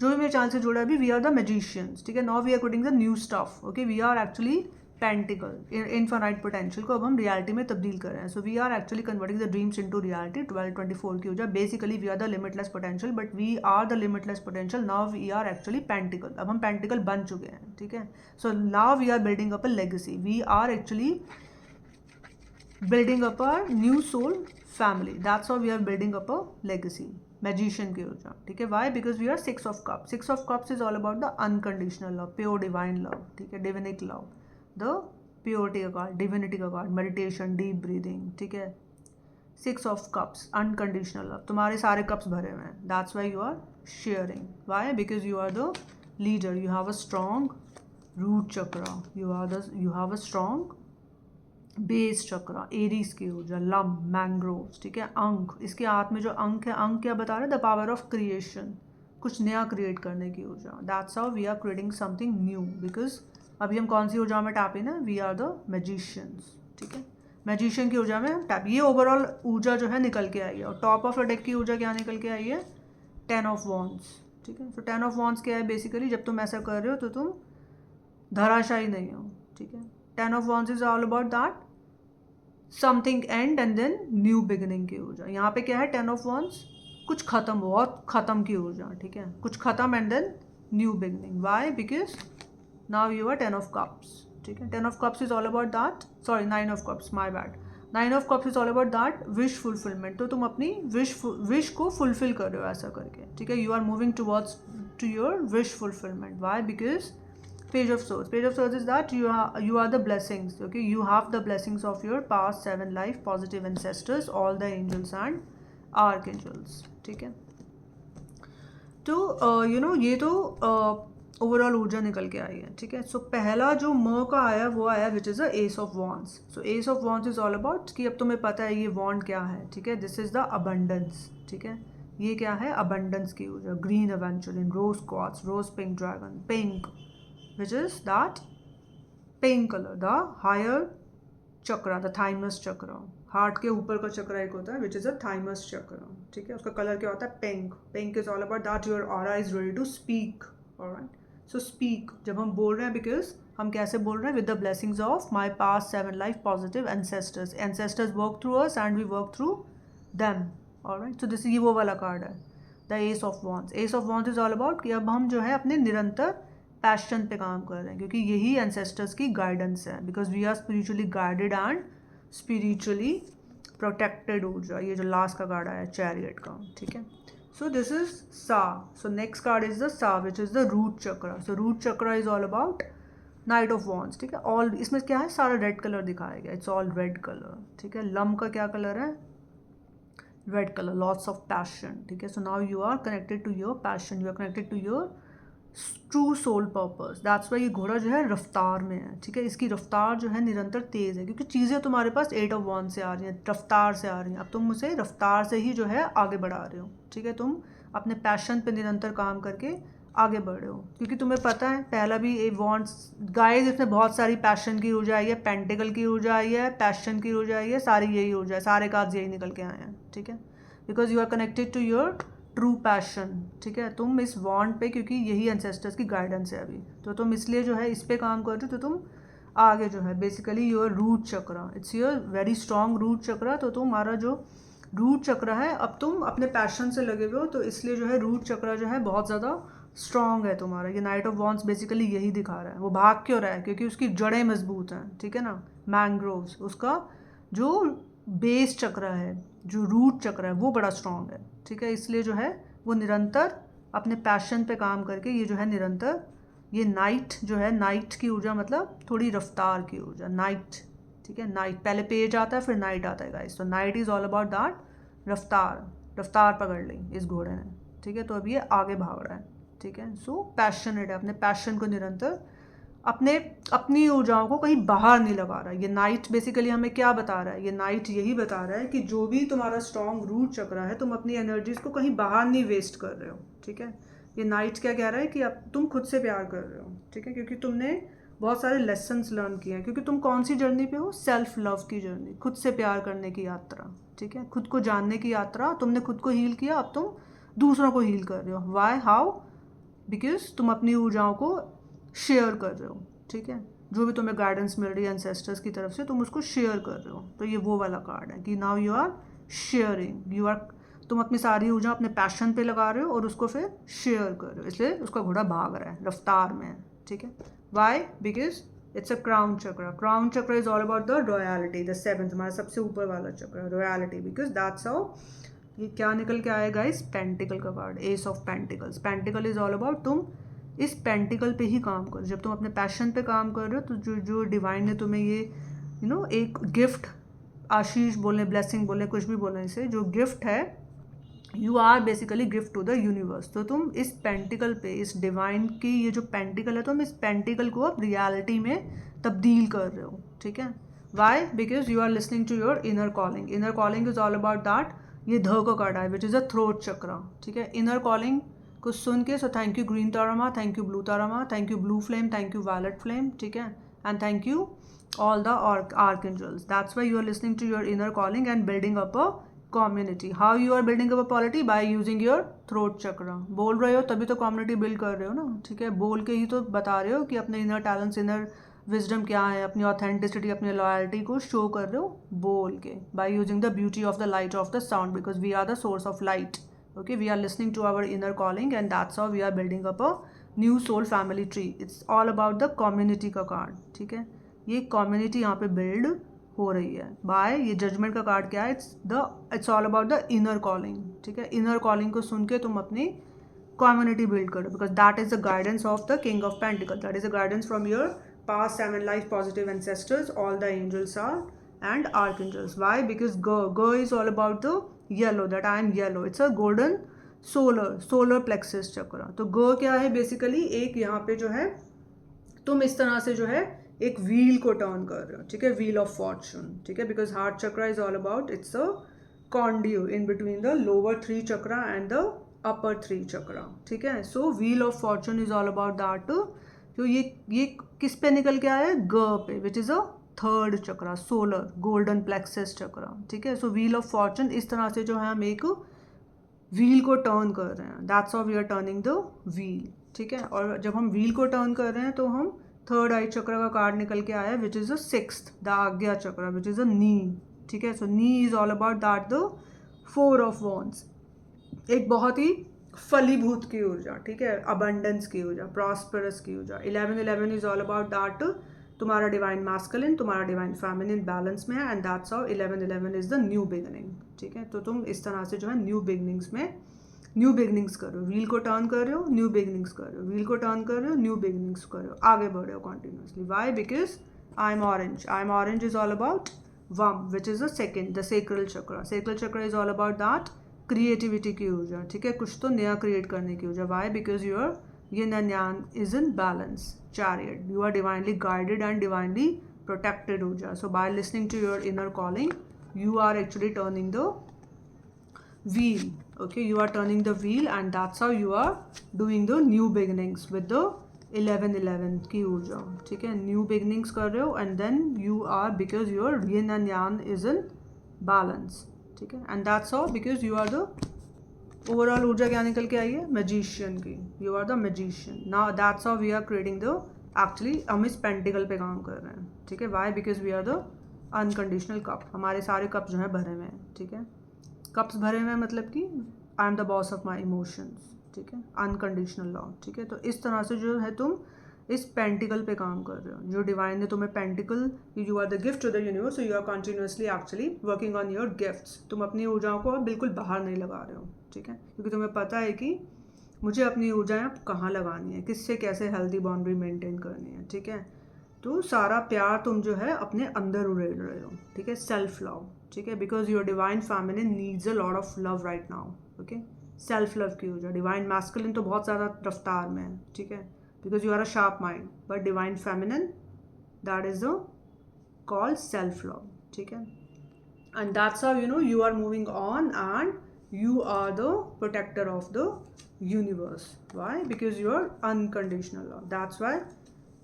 जो भी मेरे चैनल से जुड़ा है अभी, we are the magicians. ठीक है, now we are creating the new stuff. Okay, we are actually pentacle, infinite potential को अब हम reality में तब्दील कर रहे हैं. So we are actually converting the dreams into reality. 12-24 की ऊर्जा, basically we are the limitless potential, but we are the limitless potential. Now we are actually pentacle. अब हम pentacle बन चुके हैं. ठीक है, so now we are building up a legacy. We are actually building up our new soul family. That's how we are building up a legacy. Magician की ऊर्जा. ठीक है, why? Because we are 6 of cups. 6 of cups is all about the unconditional love, pure divine love. ठीक है, divinic love, the purity का कार्ड, divinity का कार्ड, meditation, deep breathing. ठीक है, 6 of cups, unconditional love. तुम्हारे सारे cups भरे हुए हैं. That's why you are sharing. Why? Because you are the leader. You have a strong root chakra. You have a strong base chakra, Aries की ऊर्जा, लम, मैंग्रोव्स. ठीक है, अंक, इसके हाथ में जो अंक है, अंक क्या बता रहे हैं? द पावर ऑफ क्रिएशन, कुछ नया क्रिएट करने की ऊर्जा. That's how we are creating something new. Because अभी हम कौन सी ऊर्जा में टैप इन है? We are the magicians. ठीक है, मैजिशियन की ऊर्जा में हम टैप. ये ओवरऑल ऊर्जा जो है निकल के आई है. और टॉप ऑफ द डेक की ऊर्जा क्या निकल के आई है? 10 ऑफ वॉन्ड्स. ठीक है, सो 10 ऑफ वॉन्ड्स क्या है? बेसिकली जब तुम ऐसा कर रहे हो तो तुम धराशायी नहीं हो. ठीक है, 10 of wands is all about that something and and then new beginning की ऊर्जा. यहाँ पे क्या है? 10 ऑफ वॉन्ड्स, कुछ खत्म, बहुत खत्म की ऊर्जा. ठीक है, कुछ खत्म and then new beginning. Why? Because now you are 10 of cups. ठीक है, 10 of cups is all about that, sorry 9 of cups, my bad. 9 of cups is all about that wish fulfilment. तो तुम अपनी विश को फुलफिल कर रहे हो ऐसा करके. ठीक है, you are moving towards to your wish fulfilment. Why? Because Page of Swords. Page of Swords is that you are the blessings. Okay, you have the blessings of your past 7 life positive ancestors, all the angels and archangels. ठीक है, तो ये तो ओवरऑल ऊर्जा निकल के आई है. ठीक है, सो पहला जो म का आया वो आया विच is the ace of wands. So S of wands is all about कि अब तुम्हें पता है ये वॉन्ड क्या है. ठीक है, दिस इज द अबंडेंस. ठीक है, ये क्या है? अबंडेंस की ऊर्जा. Green aventurine, rose quartz, rose pink dragon, pink, which is that pink color, the higher chakra, the thymus chakra. Heart के ऊपर का चक्र एक होता है which is a thymus chakra. ठीक है, उसका कलर क्या होता है? Pink. Pink is all about that your aura is ready to speak. Alright, so speak. जब हम बोल रहे हैं, because हम कैसे बोल रहे हैं? with the blessings of my past 7 life positive ancestors. Ancestors work through us and we work through them. Alright, so this ये वो वाला कार्ड है, the ace of wands. ace of wands is all about कि अब हम जो है अपने निरंतर पैशन पे काम कर रहे हैं, क्योंकि यही एंसेस्टर्स की गाइडेंस है. Because we are spiritually guided and spiritually protected ऊर्जा. ये जो लास्ट का कार्ड आया है चैरियट का. ठीक है, सो this is Sa. So next card is the Sa which is the root chakra. So root chakra is all about knight of wands. ठीक है, ऑल इसमें क्या है? सारा रेड कलर दिखाया गया. It's all red colour. ठीक है, लम का क्या कलर है? Red colour. Lots of passion. ठीक है, so now you are connected to your passion, you are connected to your true soul purpose. That's why ये घोड़ा जो है रफ्तार में है. ठीक है, इसकी रफ्तार जो है निरंतर तेज़ है, क्योंकि चीज़ें तुम्हारे पास 8 ऑफ 1 से आ रही हैं, रफ्तार से आ रही हैं. अब तुम उसे रफ्तार से ही जो है आगे बढ़ा रहे हो. ठीक है, तुम अपने पैशन पे निरंतर काम करके आगे बढ़ रहे हो, क्योंकि तुम्हें पता है पहला भी ए वॉन्ट्स गाइस, इसमें बहुत सारी पैशन की ऊर्जा आई है, पेंटिकल की ऊर्जा आई है, पैशन की ऊर्जा आई है, सारी यही ऊर्जा है, सारे कार्ड्स यही निकल के आए हैं, ठीक है, because you are connected to your true passion, ठीक है, तुम इस वॉन्ट पे, क्योंकि यही एंसेस्टर्स की गाइडेंस है अभी, तो तुम इसलिए जो है इस पे काम करते हो, तो तुम आगे जो है basically your root chakra, it's your very strong root chakra, तो तुम्हारा जो रूट चक्र है अब तुम अपने पैशन से लगे हुए हो, तो इसलिए जो है रूट चक्र जो है बहुत ज़्यादा स्ट्रॉन्ग है तुम्हारा। ये नाइट ऑफ वॉन्ड्स बेसिकली यही दिखा रहा है। वो भाग क्यों रहा है? क्योंकि उसकी जड़ें मजबूत हैं, ठीक है ना, मैंग्रोव्स, उसका जो बेस चक्र है, जो रूट चक्र है वो बड़ा स्ट्रॉन्ग है, ठीक है, इसलिए जो है वो निरंतर अपने पैशन पे काम करके ये जो है निरंतर, ये नाइट जो है, नाइट की ऊर्जा मतलब थोड़ी रफ्तार की ऊर्जा, नाइट, ठीक है, नाइट पहले पेज आता है फिर नाइट आता है गाइस, तो night is all about that रफ्तार, रफ्तार पकड़ ली इस घोड़े ने, ठीक है, तो अब ये आगे भाग रहा है, ठीक है, सो पैशनेट है, अपने पैशन को निरंतर अपनी ऊर्जाओं को कहीं बाहर नहीं लगा रहा है। ये नाइट बेसिकली हमें क्या बता रहा है? ये नाइट यही बता रहा है कि जो भी तुम्हारा स्ट्रॉन्ग रूट चक्र है, तुम अपनी एनर्जीज को कहीं बाहर नहीं वेस्ट कर रहे हो, ठीक है। ये नाइट क्या कह रहा है कि अब तुम खुद से प्यार कर रहे हो, ठीक है, क्योंकि तुमने बहुत सारे लेसन्स लर्न किए हैं, क्योंकि तुम कौन सी जर्नी पे हो? सेल्फ लव की जर्नी, खुद से प्यार करने की यात्रा, ठीक है, खुद को जानने की यात्रा। तुमने खुद को हील किया, अब तुम दूसरों को हील कर रहे हो। Y, how? बिकॉज तुम अपनी ऊर्जाओं को शेयर कर रहे हो, ठीक है, जो भी तुम्हें गाइडेंस मिल रही है एंसेस्टर्स की तरफ से, तुम उसको शेयर कर रहे हो। तो ये वो वाला कार्ड है कि नाउ यू आर शेयरिंग, तुम अपनी सारी ऊर्जा अपने पैशन पे लगा रहे हो और उसको फिर शेयर कर रहे हो, इसलिए उसका घोड़ा भाग रहा है, रफ्तार में है, ठीक है। Why? Because it's a crown chakra. Crown chakra is all about the royalty, the seventh, हमारा सबसे ऊपर वाला चक्र, रॉयलिटी, बिकॉज दैट्स हाउ। ये क्या निकल के आएगा? इस पेंटिकल का card, S of pentacles. Pentacle is all about तुम इस पेंटिकल पे ही काम करो। जब तुम अपने पैशन पे काम कर रहे हो, तो जो डिवाइन ने तुम्हें ये एक गिफ्ट, आशीष बोलें, ब्लेसिंग बोलें, कुछ भी बोलें इसे, जो गिफ्ट है, you are basically gift to the universe. तो तुम इस पेंटिकल पे, इस डिवाइन की ये जो पेंटिकल है, तुम इस पेंटिकल को अब रियलिटी में तब्दील कर रहे हो, ठीक है। Why? Because you are listening to your inner calling. Inner calling is all about that, ये ध का कार्ड है, विच इज़ अ थ्रोट चक्र, ठीक है। इनर कॉलिंग को सुन के, so thank you green Tarama, thank you blue Tarama, thank you blue flame, thank you violet flame, ठीक है, and thank you all the archangels. That's why you are listening to your inner calling and building up a community. How you are building up a polity? By using your throat chakra. बोल रहे हो तभी तो कम्युनिटी बिल्ड कर रहे हो ना, ठीक है, बोल के ही तो बता रहे हो कि अपने इनर टैलेंट्स, इनर विजडम क्या है, अपनी ऑथेंटिसिटी, अपनी लॉयल्टी को शो कर रहे हो बोल के, by using the beauty of the light of the sound, because we are the source of light, okay, we are listening to our inner calling and that's how we are building up a new soul family tree. It's all about the community का कार्ड, ठीक है, ये कम्युनिटी यहाँ पे बिल्ड हो रही है बाय, ये जजमेंट का कार्ड क्या है? It's all about the inner calling, ठीक है। इनर कॉलिंग को सुन के तुम अपनी कम्युनिटी बिल्ड करो, because that is the guidance of the king of pentacle, that is the guidance from your past 7 life positive ancestors, all the angels are and archangels. Why? Because Ga is all about the yellow, that I am yellow, it's a golden solar plexus chakra. तो ग क्या है? बेसिकली एक यहाँ पे जो है तुम इस तरह से जो है एक व्हील को टर्न कर रहे हो, ठीक है, व्हील ऑफ फॉर्चून, ठीक है, because heart chakra is all about, it's a conduit in between the lower 3 chakra and the upper 3 chakra, ठीक है। So wheel of fortune is all about that. तो ये किस पे निकल के आया है? ग पे, which is a third chakra, solar golden plexus chakra, ठीक है। सो व्हील ऑफ फॉर्चून, इस तरह से जो है हम एक व्हील को टर्न कर रहे हैं, that's how we are turning the wheel, ठीक है। और जब हम व्हील को टर्न कर रहे हैं तो हम थर्ड आई चक्र का कार्ड निकल के आया है, which is a 6th, the आज्ञा चक्र, विच इज़ अ नी, ठीक है। So Ni is all about that the 4 of wands, एक बहुत ही फलीभूत की ऊर्जा, ठीक है, अबंडेंस की ऊर्जा, प्रॉस्परस की ऊर्जा। 11 इज ऑल अबाउट दैट तुम्हारा डिवाइन मैस्कुलिन, तुम्हारा डिवाइन फेमिनिन बैलेंस में है, and that's how 11 is the new beginning, ठीक है। तो तुम इस तरह से जो है न्यू बिगनिंग्स कर रहे हो, व्हील को टर्न कर रहे हो, न्यू बिगनिंग्स कर रहे हो, व्हील को टर्न कर रहे हो, न्यू बिगनिंग्स कर रहे हो, आगे बढ़ रहे हो continuously. Why? Because I am orange is all about womb, which is the second, the sacral chakra. Sacral chakra is all about that creativity की ऊर्जा, ठीक है, कुछ तो नया क्रिएट करने की ऊर्जा। Why? Because your yin and yang is in balance, chariot, you are divinely guided and divinely protected ऊर्जा। So by listening to your inner calling, you are actually turning the wheel, Okay, you are turning the wheel and that's how you are doing the new beginnings with the 11-11 की ऊर्जा. ठीक है, न्यू बिगनिंग्स कर रहे हो and then you are, because your yin and yang is in balance. ठीक है, and that's all because you are the overall ऊर्जा क्या निकल के आई है, मैजिशियन की. You are the magician. Now that's how we are creating the, actually हम इस पेंटिकल पे काम कर रहे हैं. ठीक है, why, because we are the unconditional cup. हमारे सारे कप जो हैं भरे हुए हैं. ठीक है, कप्स भरे हुए हैं मतलब कि I am the boss of my emotions. ठीक है, अनकंडीशनल लव. ठीक है, तो इस तरह से जो है तुम इस पेंटिकल पे काम कर रहे हो. जो डिवाइन ने तुम्हें pentacle, you are the gift to the universe, so you are continuously actually working on your gifts. तुम अपनी ऊर्जाओं को बिल्कुल बाहर नहीं लगा रहे हो. ठीक है, क्योंकि तुम्हें पता है कि मुझे अपनी ऊर्जाएं कहाँ लगानी है, किससे कैसे हेल्दी बाउंड्री मेंटेन करनी है. ठीक है, तो सारा प्यार तुम जो है अपने अंदर उड़ेल रहे हो. ठीक है, सेल्फ लव. ठीक है, because your divine feminine needs a lot of love right now. Okay, self love की ऊर्जा. डिवाइन मैस्कुलिन तो बहुत ज़्यादा रफ्तार में है. ठीक है, because you are a sharp mind, but divine feminine, that is the called self love. ठीक है, and that's how you are moving on and you are the protector of the universe. Why? Because you are unconditional love. That's why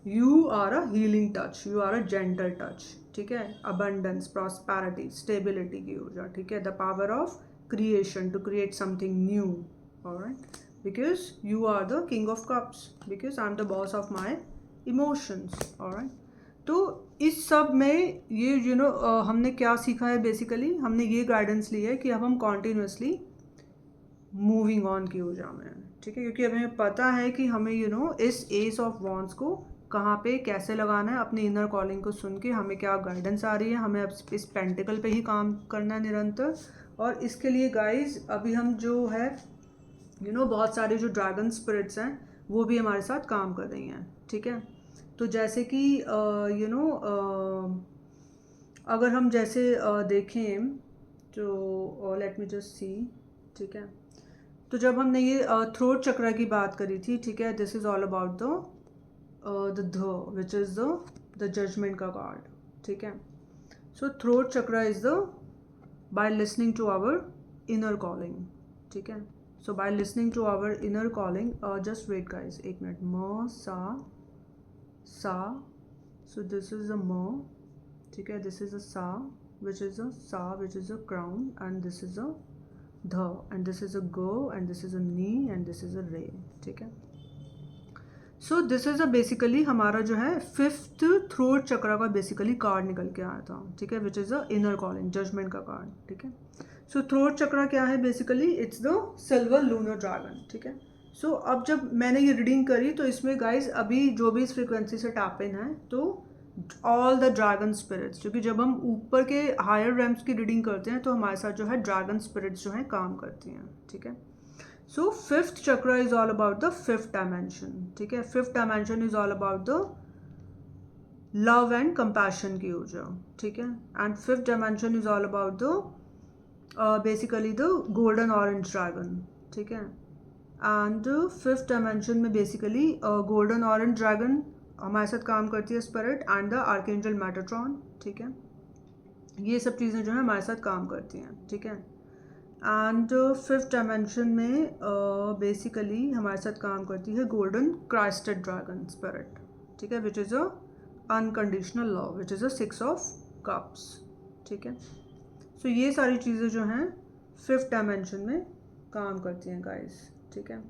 you are a healing touch, you are a gentle touch. ठीक है, abundance, prosperity, stability की ऊर्जा. ठीक है, the power of creation to create something new. All right, because you are the king of cups, because I'm the boss of my emotions. Alright, तो इस सब में ये हमने क्या सीखा है. बेसिकली हमने ये गाइडेंस ली है कि अब हम कॉन्टीन्यूसली मूविंग ऑन की ऊर्जा में हैं. ठीक है, क्योंकि हमें पता है कि हमें इस एस ऑफ वॉन्ड्स को कहाँ पे कैसे लगाना है. अपनी इनर कॉलिंग को सुन के हमें क्या गाइडेंस आ रही है, हमें अब इस पेंटिकल पे ही काम करना है निरंतर. और इसके लिए गाइज अभी हम जो है बहुत सारे जो ड्रैगन स्पिरिट्स हैं वो भी हमारे साथ काम कर रही हैं. ठीक है, तो जैसे कि अगर हम जैसे देखें तो लेट मी जस्ट सी. ठीक है, तो जब हमने ये थ्रोट चक्रा की बात करी थी. ठीक है, this is all about the which is the judgement का कार्ड. ठीक है, so throat chakra is the by listening to our inner calling. ठीक है, so by listening to our inner calling, just wait guys, एक मिनट. म सा, so this is a म. ठीक है, this is a सा which is a crown, and this is a ध, and this is a ग, and this is a knee, and this is a रे. ठीक है, so this is a basically हमारा जो है फिफ्थ थ्रोट चक्रा का बेसिकली कार्ड निकल के आया था. ठीक है, which is a inner calling, judgement का कार्ड. ठीक है, सो थ्रोट चक्रा क्या है basically, it's the silver lunar dragon. ठीक है, सो अब जब मैंने ये रीडिंग करी तो इसमें गाइज अभी जो भी इस फ्रिक्वेंसी से टैप इन है तो ऑल द ड्रैगन स्पिरिट्स, क्योंकि जब हम ऊपर के हायर रैम्स की रीडिंग करते हैं तो हमारे साथ जो है ड्रैगन स्पिरिट्स जो हैं काम करती हैं. ठीक है, so fifth chakra is all about the fifth dimension. ठीक है, fifth dimension is all about the love and compassion की ऊर्जा. ठीक है, and fifth dimension is all about the basically the golden orange dragon. ठीक है, एंड फिफ्थ डायमेंशन में बेसिकली गोल्डन ऑरेंज ड्रैगन हमारे साथ काम करती है spirit, and the archangel Metatron. ठीक है, ये सब चीज़ें जो है हमारे साथ काम करती हैं. ठीक है, एंड फिफ्थ डायमेंशन में बेसिकली हमारे साथ काम करती है गोल्डन क्राइस्टेड ड्रैगन स्पिरिट. ठीक है, which is a unconditional love, which is a 6 of cups. ठीक है, सो ये सारी चीज़ें जो हैं फिफ्थ डायमेंशन में काम करती हैं गाइस. ठीक है,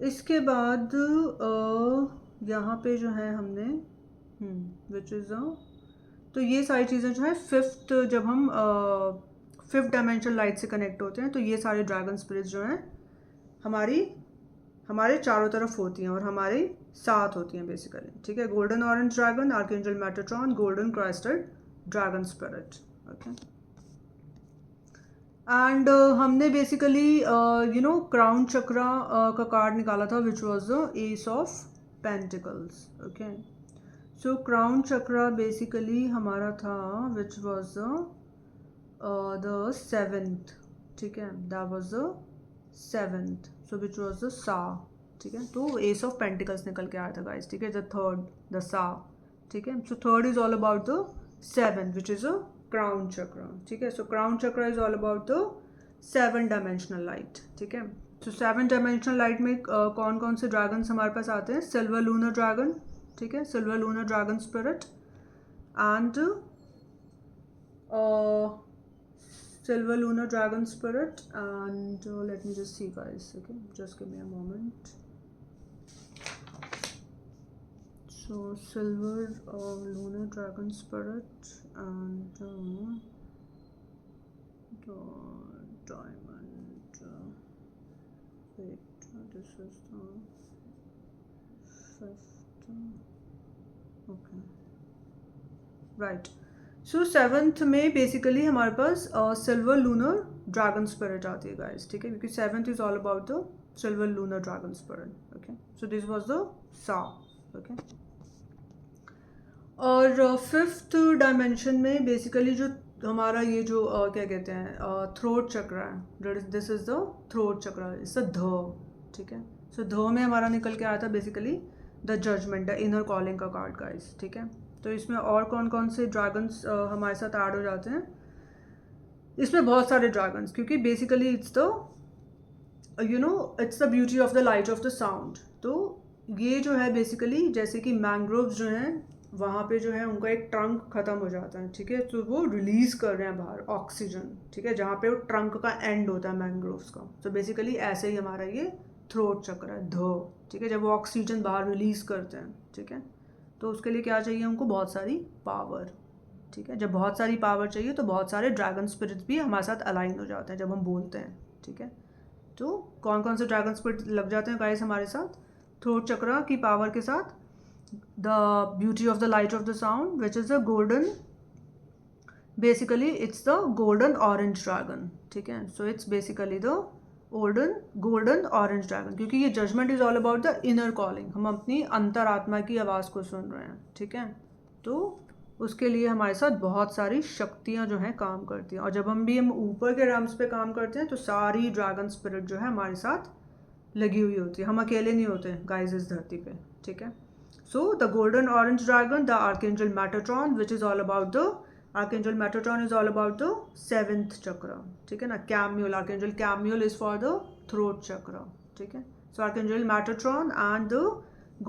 इसके बाद यहाँ पे जो है हमने विच इज़ तो ये सारी चीज़ें जो है फिफ्थ, जब हम फिफ्थ डायमेंशन लाइट से कनेक्ट होते हैं तो ये सारे ड्रैगन स्पिरिट्स जो हैं हमारे चारों तरफ होती हैं और हमारे साथ होती हैं बेसिकली. ठीक है, golden orange dragon, archangel Metatron, golden christed dragon spirit. Okay, and हमने बेसिकली क्राउन चक्रा का कार्ड निकाला था which was the ace of pentacles. Okay, so crown chakra basically हमारा था विच वॉज द सेवेंथ. ठीक है, that was the seventh, so which was the Sa. ठीक है, तो एस ऑफ पेंटिकल्स निकल के आया था गाइस. ठीक है, द थर्ड, द सा. ठीक है, so third is all about the seven which is a crown chakra. ठीक है, so crown chakra is all about the 7 dimensional light, ठीक है। तो 7 डायमेंशनल लाइट में कौन कौन से ड्रैगन्स हमारे पास आते हैं? सिल्वर लूनर ड्रैगन, ठीक है, silver lunar dragon spirit and silver lunar dragon spirit and let me just see guys, okay, just give me a moment. So silver lunar dragon spirit and the diamond wait, this is the 5th, okay, right. So 7th में बेसिकली हमारे पास सिल्वर लूनर ड्रैगन स्पिरिट आती है गाइस, ठीक है, क्योंकि 7th is all about the silver lunar dragon spirit, okay. So this was the सा, ओके। और 5th डायमेंशन में बेसिकली जो हमारा ये जो क्या कहते हैं थ्रोट चक्र है, दिस इज द थ्रोट चक्र, इट्स द ध, ठीक है। सो ध में हमारा निकल के आया था basically the judgement, the inner calling का कार्ड गाइस, ठीक है। तो इसमें और कौन कौन से ड्रैगन्स हमारे साथ ऐड हो जाते हैं? इसमें बहुत सारे ड्रैगन्स, क्योंकि basically it's the it's the beauty of the light of the sound. तो ये जो है बेसिकली जैसे कि मैंग्रोव्स जो हैं वहाँ पे जो है उनका एक ट्रंक ख़त्म हो जाता है, ठीक है, तो वो रिलीज़ कर रहे हैं बाहर ऑक्सीजन, ठीक है, जहाँ पे वो ट्रंक का एंड होता है मैंग्रोव्स का। तो बेसिकली ऐसे ही हमारा ये थ्रोट चक्र है, ध, ठीक है, जब वो ऑक्सीजन बाहर रिलीज़ करते हैं, ठीक है, तो उसके लिए क्या चाहिए उनको? बहुत सारी पावर, ठीक है। जब बहुत सारी पावर चाहिए तो बहुत सारे ड्रैगन स्पिरिट्स भी हमारे साथ अलाइन हो जाते हैं जब हम बोलते हैं, ठीक है। तो कौन कौन से ड्रैगन स्पिरिट लग जाते हैं गाइस हमारे साथ थ्रोट चक्र की पावर के साथ? The beauty of the light of the sound which is the golden, basically it's the golden orange dragon, ठीक है। So it's basically the golden orange dragon, क्योंकि ये judgement is all about the inner calling, हम अपनी अंतरात्मा की आवाज़ को सुन रहे हैं, ठीक है। तो उसके लिए हमारे साथ बहुत सारी शक्तियाँ जो हैं काम करती हैं, और जब हम ऊपर के रम्स पे काम करते हैं तो सारी ड्रैगन स्पिरिट जो है हमारे साथ लगी हुई होती है, हम अकेले नहीं होते गाइस इस धरती पे, ठीक है। So the golden orange dragon, the archangel Metatron which is all about the Archangel Metatron is all about the 7th chakra, ठीक है ना। Camiel, Archangel Camiel is for the throat chakra, ठीक है। So Archangel Metatron and the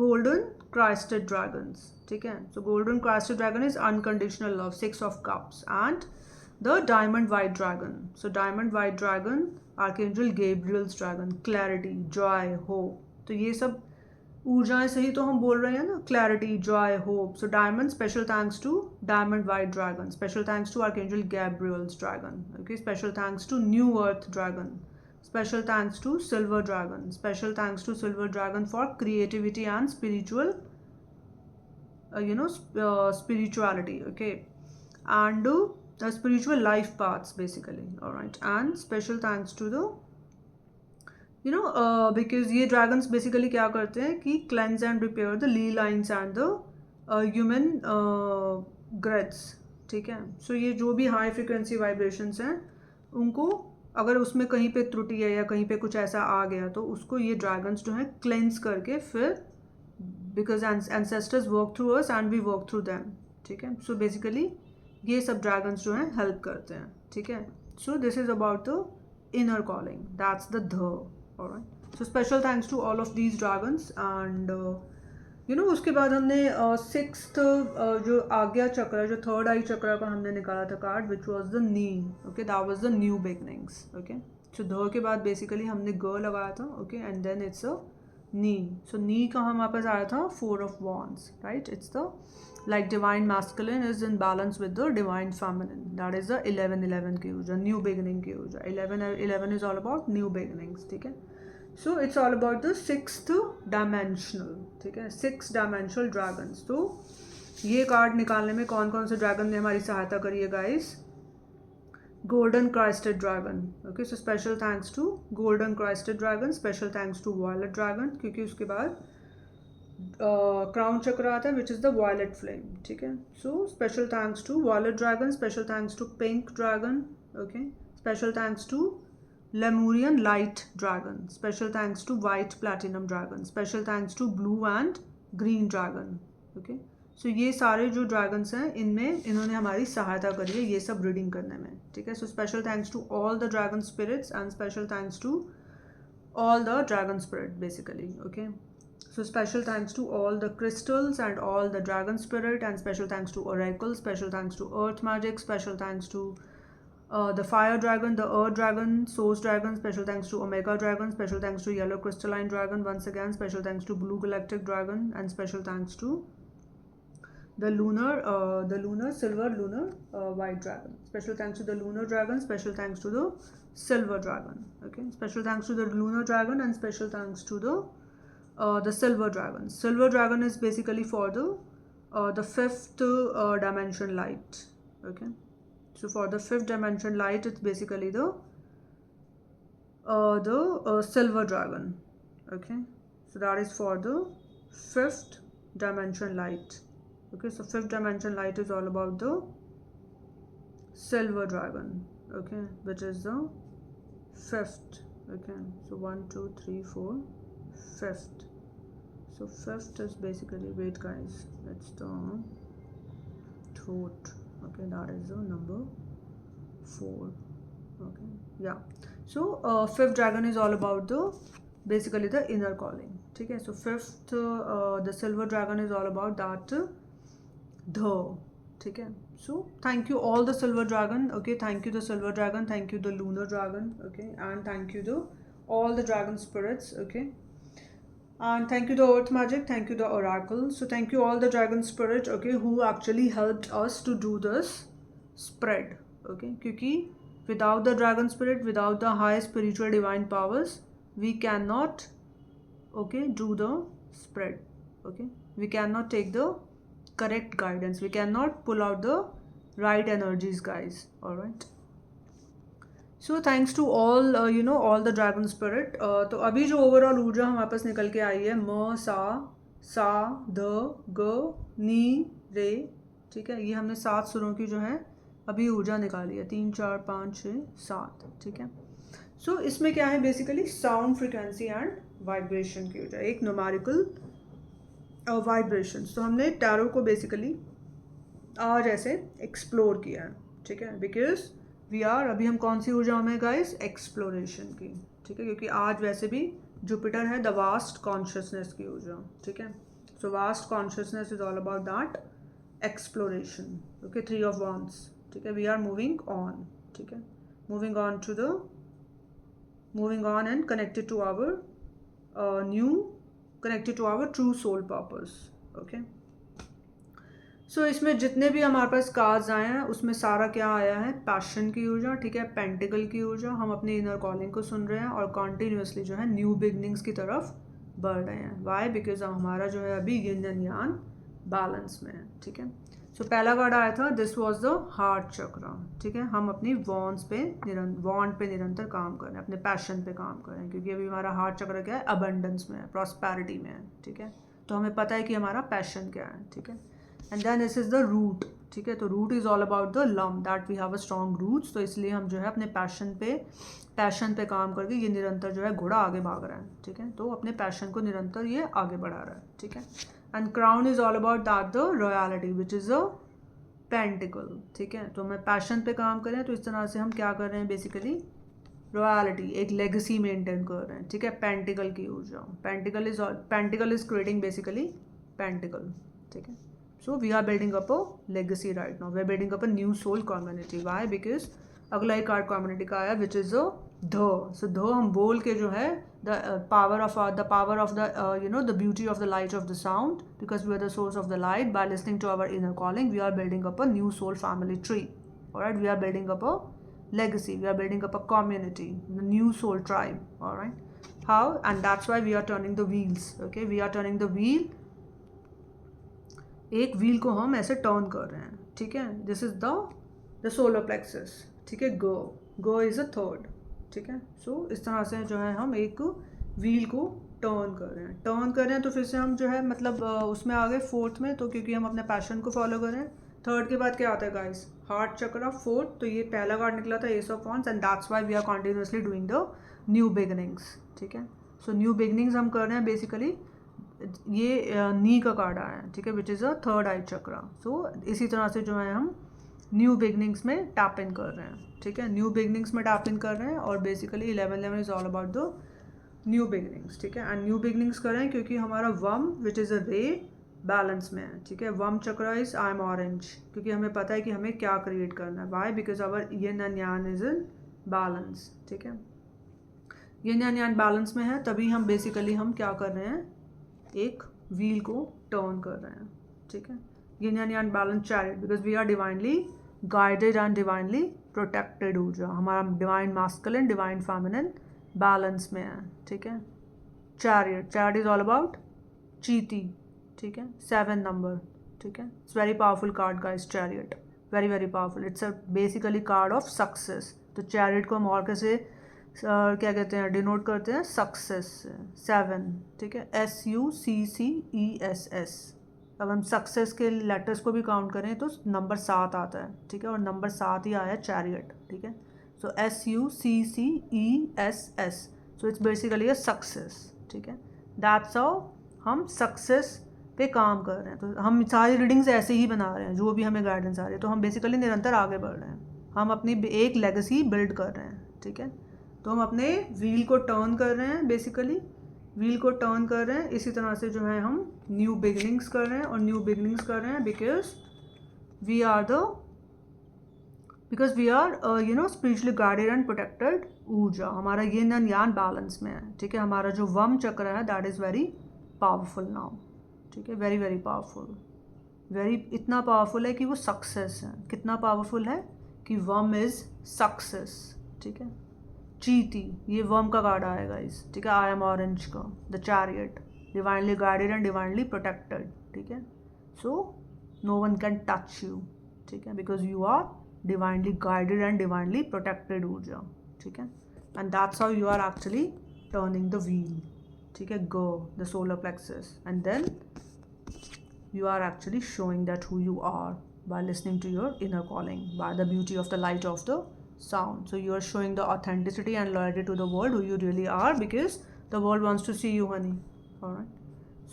golden crested dragons, ठीक है। So golden crested dragon is unconditional love, 6 of cups, and the diamond white dragon. So diamond white dragon, Archangel Gabriel's dragon, clarity, joy, hope. तो ये सब ऊर्जाएं सही तो हम बोल रहे हैं ना, clarity, joy, hope. So diamond, special thanks to diamond white dragon, special thanks to archangel Gabriel's dragon, okay, special thanks to new earth dragon, special thanks to silver dragon, special thanks to silver dragon for creativity and spiritual spirituality, okay, and the spiritual life paths basically, all right, and special thanks to the because ये ड्रैगन्स बेसिकली क्या करते हैं कि cleanse and repair the ley lines and the human grids, ठीक है। सो ये जो भी हाई फ्रिक्वेंसी वाइब्रेशंस हैं उनको अगर उसमें कहीं पे त्रुटि है या कहीं पे कुछ ऐसा आ गया तो उसको ये ड्रैगन्स जो हैं क्लेंस करके फिर, because ancestors work through us and we work through them, ठीक है। सो बेसिकली ये सब ड्रैगन्स जो हैं हेल्प करते हैं, ठीक है। So this is about the inner calling, that's the all right. So special thanks to all of these dragons and उसके बाद हमने 6th जो आज्ञा चक्र, जो 3rd आई चक्र का हमने निकाला था card, which was the knee, okay, that was the new beginnings, okay. So ध के बाद बेसिकली हमने ग लगाया था, okay, and then it's a knee. So knee का हमारे पास आया था 4 of wands, right, it's the like divine masculine is in balance with the divine feminine, that is the 11 की ऊर्जा, न्यू बिगिनिंग की ऊर्जा। 11 is all about new beginnings, ठीक है। So it's all about the 6th dimensional, ठीक है, 6 डायमेंशनल ड्रैगन्स। तो ये कार्ड निकालने में कौन कौन से ड्रैगन ने हमारी सहायता करी है guys? Golden christed dragon, okay, so special thanks to golden christed dragon, special thanks to violet dragon, क्योंकि उसके बाद क्राउन चक्र आता है which is the violet flame, ठीक है। So special thanks to violet dragon, special thanks to pink dragon, okay, special thanks to Lemurian light dragon, special thanks to white platinum dragon, special thanks to blue and green dragon, okay. सो ये सारे जो ड्रैगन्स हैं इनमें इन्होंने हमारी सहायता करी है ये सब रीडिंग करने में, ठीक है। So special thanks to all the dragon spirits and special thanks to all the dragon spirit basically, okay. So special thanks to all the crystals and all the dragon spirit, and special thanks to oracle, special thanks to earth magic, special thanks to the fire dragon, the earth dragon, source dragon, special thanks to omega dragon, special thanks to yellow crystalline dragon once again, special thanks to blue galactic dragon, and special thanks to the lunar silver lunar white dragon. Special thanks to the lunar dragon, special thanks to the silver dragon, okay. Special thanks to the lunar dragon and special thanks to the silver dragon. Silver dragon is basically for the fifth dimension light, okay. So for the fifth dimension light, it's basically the silver dragon, okay. So that is for the fifth dimension light, okay. So fifth dimension light is all about the silver dragon, okay, which is the fifth, okay. So 1 2 3 4 fifth. So fifth is basically, wait guys, it's the throat, okay, that is the number 4, okay, yeah. So fifth dragon is all about the basically the inner calling, okay. So fifth the silver dragon is all about that ठीक है. So thank you all the silver dragon, okay. Thank you the silver dragon, thank you the lunar dragon, okay, and thank you the all the dragon spirits, okay, and thank you the earth magic, thank you the oracle. So thank you all the dragon spirit, okay, who actually helped us to do this spread, okay. क्योंकि without the dragon spirit, without the high spiritual divine powers, we cannot, okay, do the spread, okay. We cannot take the correct guidance, we cannot pull out the right energies guys, all right. So thanks to all you know all the dragon spirit. तो अभी जो ओवरऑल ऊर्जा हमारे पास निकल के आई है म सा ध ग नी रे, ठीक है. ये हमने 7 सुरों की जो है अभी ऊर्जा निकाली है, 3 4 5 6 7, ठीक है. सो इसमें क्या है basically sound frequency and vibration की ऊर्जा, एक न्यूमेरिकल वाइब्रेशंस. तो हमने टैरो को बेसिकली आज ऐसे एक्सप्लोर किया है, ठीक है. बिकॉज वी आर, अभी हम कौन सी ऊर्जा में गाइस, एक्सप्लोरेशन की, ठीक है. क्योंकि आज वैसे भी जुपिटर है द वास्ट कॉन्शियसनेस की ऊर्जा, ठीक है. So vast consciousness is all about that exploration, okay. 3 of wands, ठीक है. वी आर मूविंग ऑन, ठीक है. Moving on and connected to our connected to our true soul purpose, okay. So इसमें जितने भी हमारे पास कार्ड्स आए हैं उसमें सारा क्या आया है, पैशन की ऊर्जा, ठीक है, पेंटिकल की ऊर्जा. हम अपनी इनर कॉलिंग को सुन रहे हैं और कॉन्टीन्यूसली जो है न्यू बिगनिंग्स की तरफ बढ़ रहे हैं. वाई? बिकॉज हमारा जो है अभी यिन एंड यांग बैलेंस में है, ठीक है. सो पहला कार्ड आया था, दिस वॉज द हार्ट चक्र, ठीक है. हम अपनी वॉन्ड पे निरंतर काम कर रहे हैं, अपने पैशन पे काम कर रहे हैं, क्योंकि अभी हमारा हार्ट चक्र क्या है, अबंडेंस में है, प्रॉस्पेरिटी में है, ठीक है. तो हमें पता है कि हमारा पैशन क्या है, ठीक है. And then this is the root, ठीक है. तो root is all about the लम, that we have a strong roots. तो इसलिए हम जो है अपने पैशन पे काम करके ये निरंतर जो है घोड़ा आगे भाग रहा है, ठीक है. तो अपने पैशन को निरंतर ये आगे बढ़ा रहा है, ठीक है. And crown is all about that the royalty which is a pentacle, ठीक है. तो हमें पैशन पे काम करें, तो इस तरह से हम क्या कर रहे हैं बेसिकली, रॉयलिटी, एक लेगेसी मेंटेन कर रहे हैं, ठीक है. पेंटिकल की ऊर्जा, pentacle is creating basically pentacle, ठीक है. So we are building up a legacy right now, we are building up a new soul community. Why? Because अगला एक कार्ड कम्युनिटी का आया विच इज़ अ ध. सो ध हम बोल के जो है the power of the you know the beauty of the light of the sound, because we are the source of the light. By listening to our inner calling, we are building up a new soul family tree, all right. We are building up a legacy, we are building up a community, the new soul tribe, all right. How? And that's why we are turning the wheels, okay. We are turning the wheel, एक व्हील को हम ऐसे टर्न कर रहे हैं, ठीक है. This is the solar plexus, ठीक है. गो इज अ थर्ड, ठीक है. सो इस तरह से जो है हम एक व्हील को टर्न कर रहे हैं. तो फिर से हम जो है मतलब उसमें आ गए फोर्थ में, तो क्योंकि हम अपने पैशन को फॉलो कर रहे हैं. थर्ड के बाद क्या आता है गाइस, हार्ट चक्र, फोर्थ. तो ये पहला कार्ड निकला था ace of wands, and that's why we are continuously doing the new beginnings, ठीक है. सो न्यू बिगनिंग्स हम कर रहे हैं बेसिकली ये नी का कार्ड आया है, ठीक है, विच इज़ अ थर्ड आई चक्रा. सो इसी तरह से जो है हम न्यू बिगनिंग्स में टैप इन कर रहे हैं, ठीक है, न्यू बिगनिंग्स में टैप इन कर रहे हैं. और basically 1111 is all about the new beginnings, ठीक है. एंड न्यू बिगनिंग्स कर रहे हैं क्योंकि हमारा वम विच इज़ अ रे बैलेंस में है, ठीक है. वम चक्रा इज आई एम ऑरेंज, क्योंकि हमें पता है कि हमें क्या क्रिएट करना है. Why? Because our yin and yang is in balance, ठीक है. यिन एंड यांग बैलेंस में है, तभी हम बेसिकली हम क्या कर रहे हैं, एक व्हील को टर्न कर रहे हैं, ठीक है. Yin and yang balance chariot, because we are divinely guided and divinely protected ऊर्जा. हमारा divine masculine divine feminine balance में है, ठीक है. Chariot, chariot is all about चीती, ठीक है, 7 नंबर, ठीक है. It's very powerful card guys, chariot, very very powerful. It's a basically card of success. तो चैरियट को हम और कैसे क्या कहते हैं, डिनोट करते हैं, सक्सेस से. 7, ठीक है, SUCCESS. अब हम सक्सेस के लेटर्स को भी काउंट करें तो नंबर 7 आता है, ठीक है, और नंबर 7 ही आया चैरियट, ठीक है. सो SUCCESS. So it's basically a success, ठीक है. दैट्स हाउ हम सक्सेस पे काम कर रहे हैं. तो हम सारी रीडिंग्स ऐसे ही बना रहे हैं, जो भी हमें गाइडेंस आ रही है. तो हम बेसिकली निरंतर आगे बढ़ रहे हैं, हम अपनी एक लेगेसी बिल्ड कर रहे हैं, ठीक है. तो हम अपने व्हील को टर्न कर रहे हैं, बेसिकली व्हील को टर्न कर रहे हैं. इसी तरह से जो है हम न्यू बिगनिंग्स कर रहे हैं. और न्यू बिगनिंग्स कर रहे हैं because we are spiritually guided and protected ऊर्जा. हमारा यिन एंड यांग बैलेंस में है, ठीक है. हमारा जो वम चक्र है that is very powerful now, ठीक है, वेरी वेरी पावरफुल. वेरी इतना पावरफुल है कि वो सक्सेस है. कितना पावरफुल है कि वम इज सक्सेस, ठीक है. चीती, ये वर्म का कार्ड आएगा इस, ठीक है. आई एम ऑरेंज का the chariot, divinely guided and divinely protected, ठीक है. So no one can touch you, ठीक है, because you are divinely guided and divinely protected ऊर्जा, ठीक है. And that's how you are actually turning the wheel, ठीक है. Go the solar plexus and then you are actually showing that who you are by listening to your inner calling, by the beauty of the light of the sound. So you are showing the authenticity and loyalty to the world, who you really are, because the world wants to see you, honey. All right.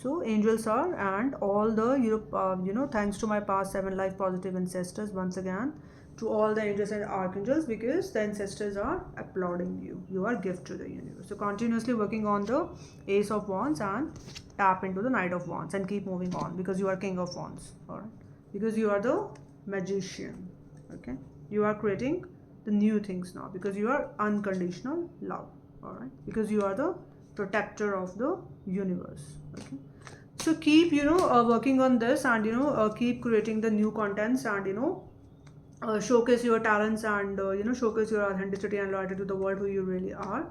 So angels are, and all the thanks to my past 7 life positive ancestors once again, to all the angels and archangels, because the ancestors are applauding you. You are gift to the universe. So continuously working on the Ace of Wands and tap into the Knight of Wands and keep moving on, because you are King of Wands. All right, because you are the magician. Okay, you are creating the new things now, because you are unconditional love. All right, because you are the protector of the universe. Okay, so keep working on this, and keep creating the new contents, and showcase your talents, and showcase your authenticity and loyalty to the world, who you really are.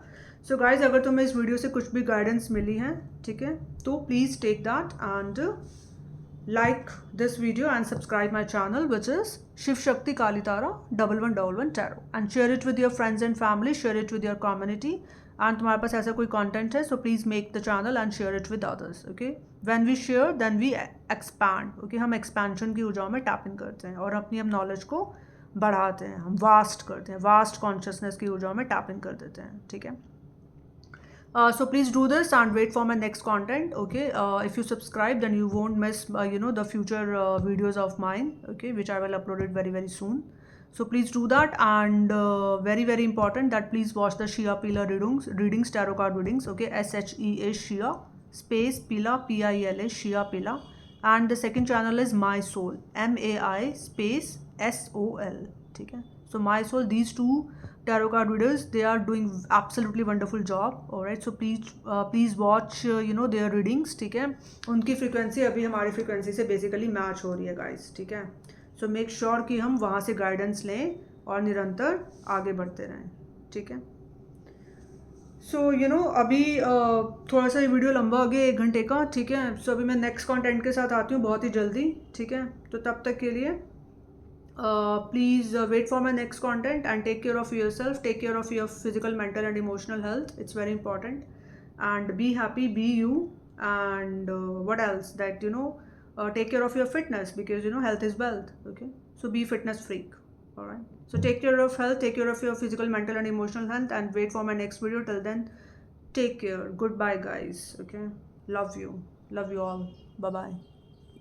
So guys, अगर तुम्हें इस वीडियो से कुछ भी गाइडेंस मिली है, ठीक है, तो please take that and like this video and subscribe my channel, which is Shiv Shakti Kali Tara 1111 Tarot, and share it with your friends and family, share it with your community. And तुम्हारे पास ऐसा कोई content है, so please make the channel and share it with others. Okay, when we share then we expand. Okay, हम expansion की ऊर्जाओं में tap in करते हैं और अपनी हम knowledge को बढ़ाते हैं, हम vast करते हैं, vast consciousness की ऊर्जाओं में tap in कर देते हैं, ठीक है. So please do this and wait for my next content. Okay, if you subscribe, then you won't miss the future videos of mine, okay, which I will upload it very very soon. So please do that, and very very important that please watch the Shia Pila readings, tarot card readings. Okay, SHEA Shia space Pila PILA Shia Pila, and the second channel is My Soul, MAI space SOL, ठीक है. So My Soul, these two tarot card readers, they are doing absolutely wonderful job. All right, so please watch their readings, ठीक है. उनकी फ्रीक्वेंसी अभी हमारी फ्रीक्वेंसी से बेसिकली मैच हो रही है गाइस, ठीक है. सो मेक श्योर कि हम वहाँ से गाइडेंस लें और निरंतर आगे बढ़ते रहें, ठीक है. सो अभी थोड़ा सा ये वीडियो लंबा हो गया, 1 घंटे का, ठीक है. सो अभी मैं नेक्स्ट कंटेंट के साथ आती हूँ बहुत ही जल्दी, ठीक है. तो तब तक के लिए please wait for my next content, and take care of yourself, take care of your physical, mental and emotional health. It's very important, and be happy, be you, and what else, that take care of your fitness, because health is wealth. Okay, so be fitness freak. All right, so take care of health, take care of your physical, mental and emotional health, and wait for my next video. Till then, take care, goodbye guys. Okay, love you. Love you all, bye bye.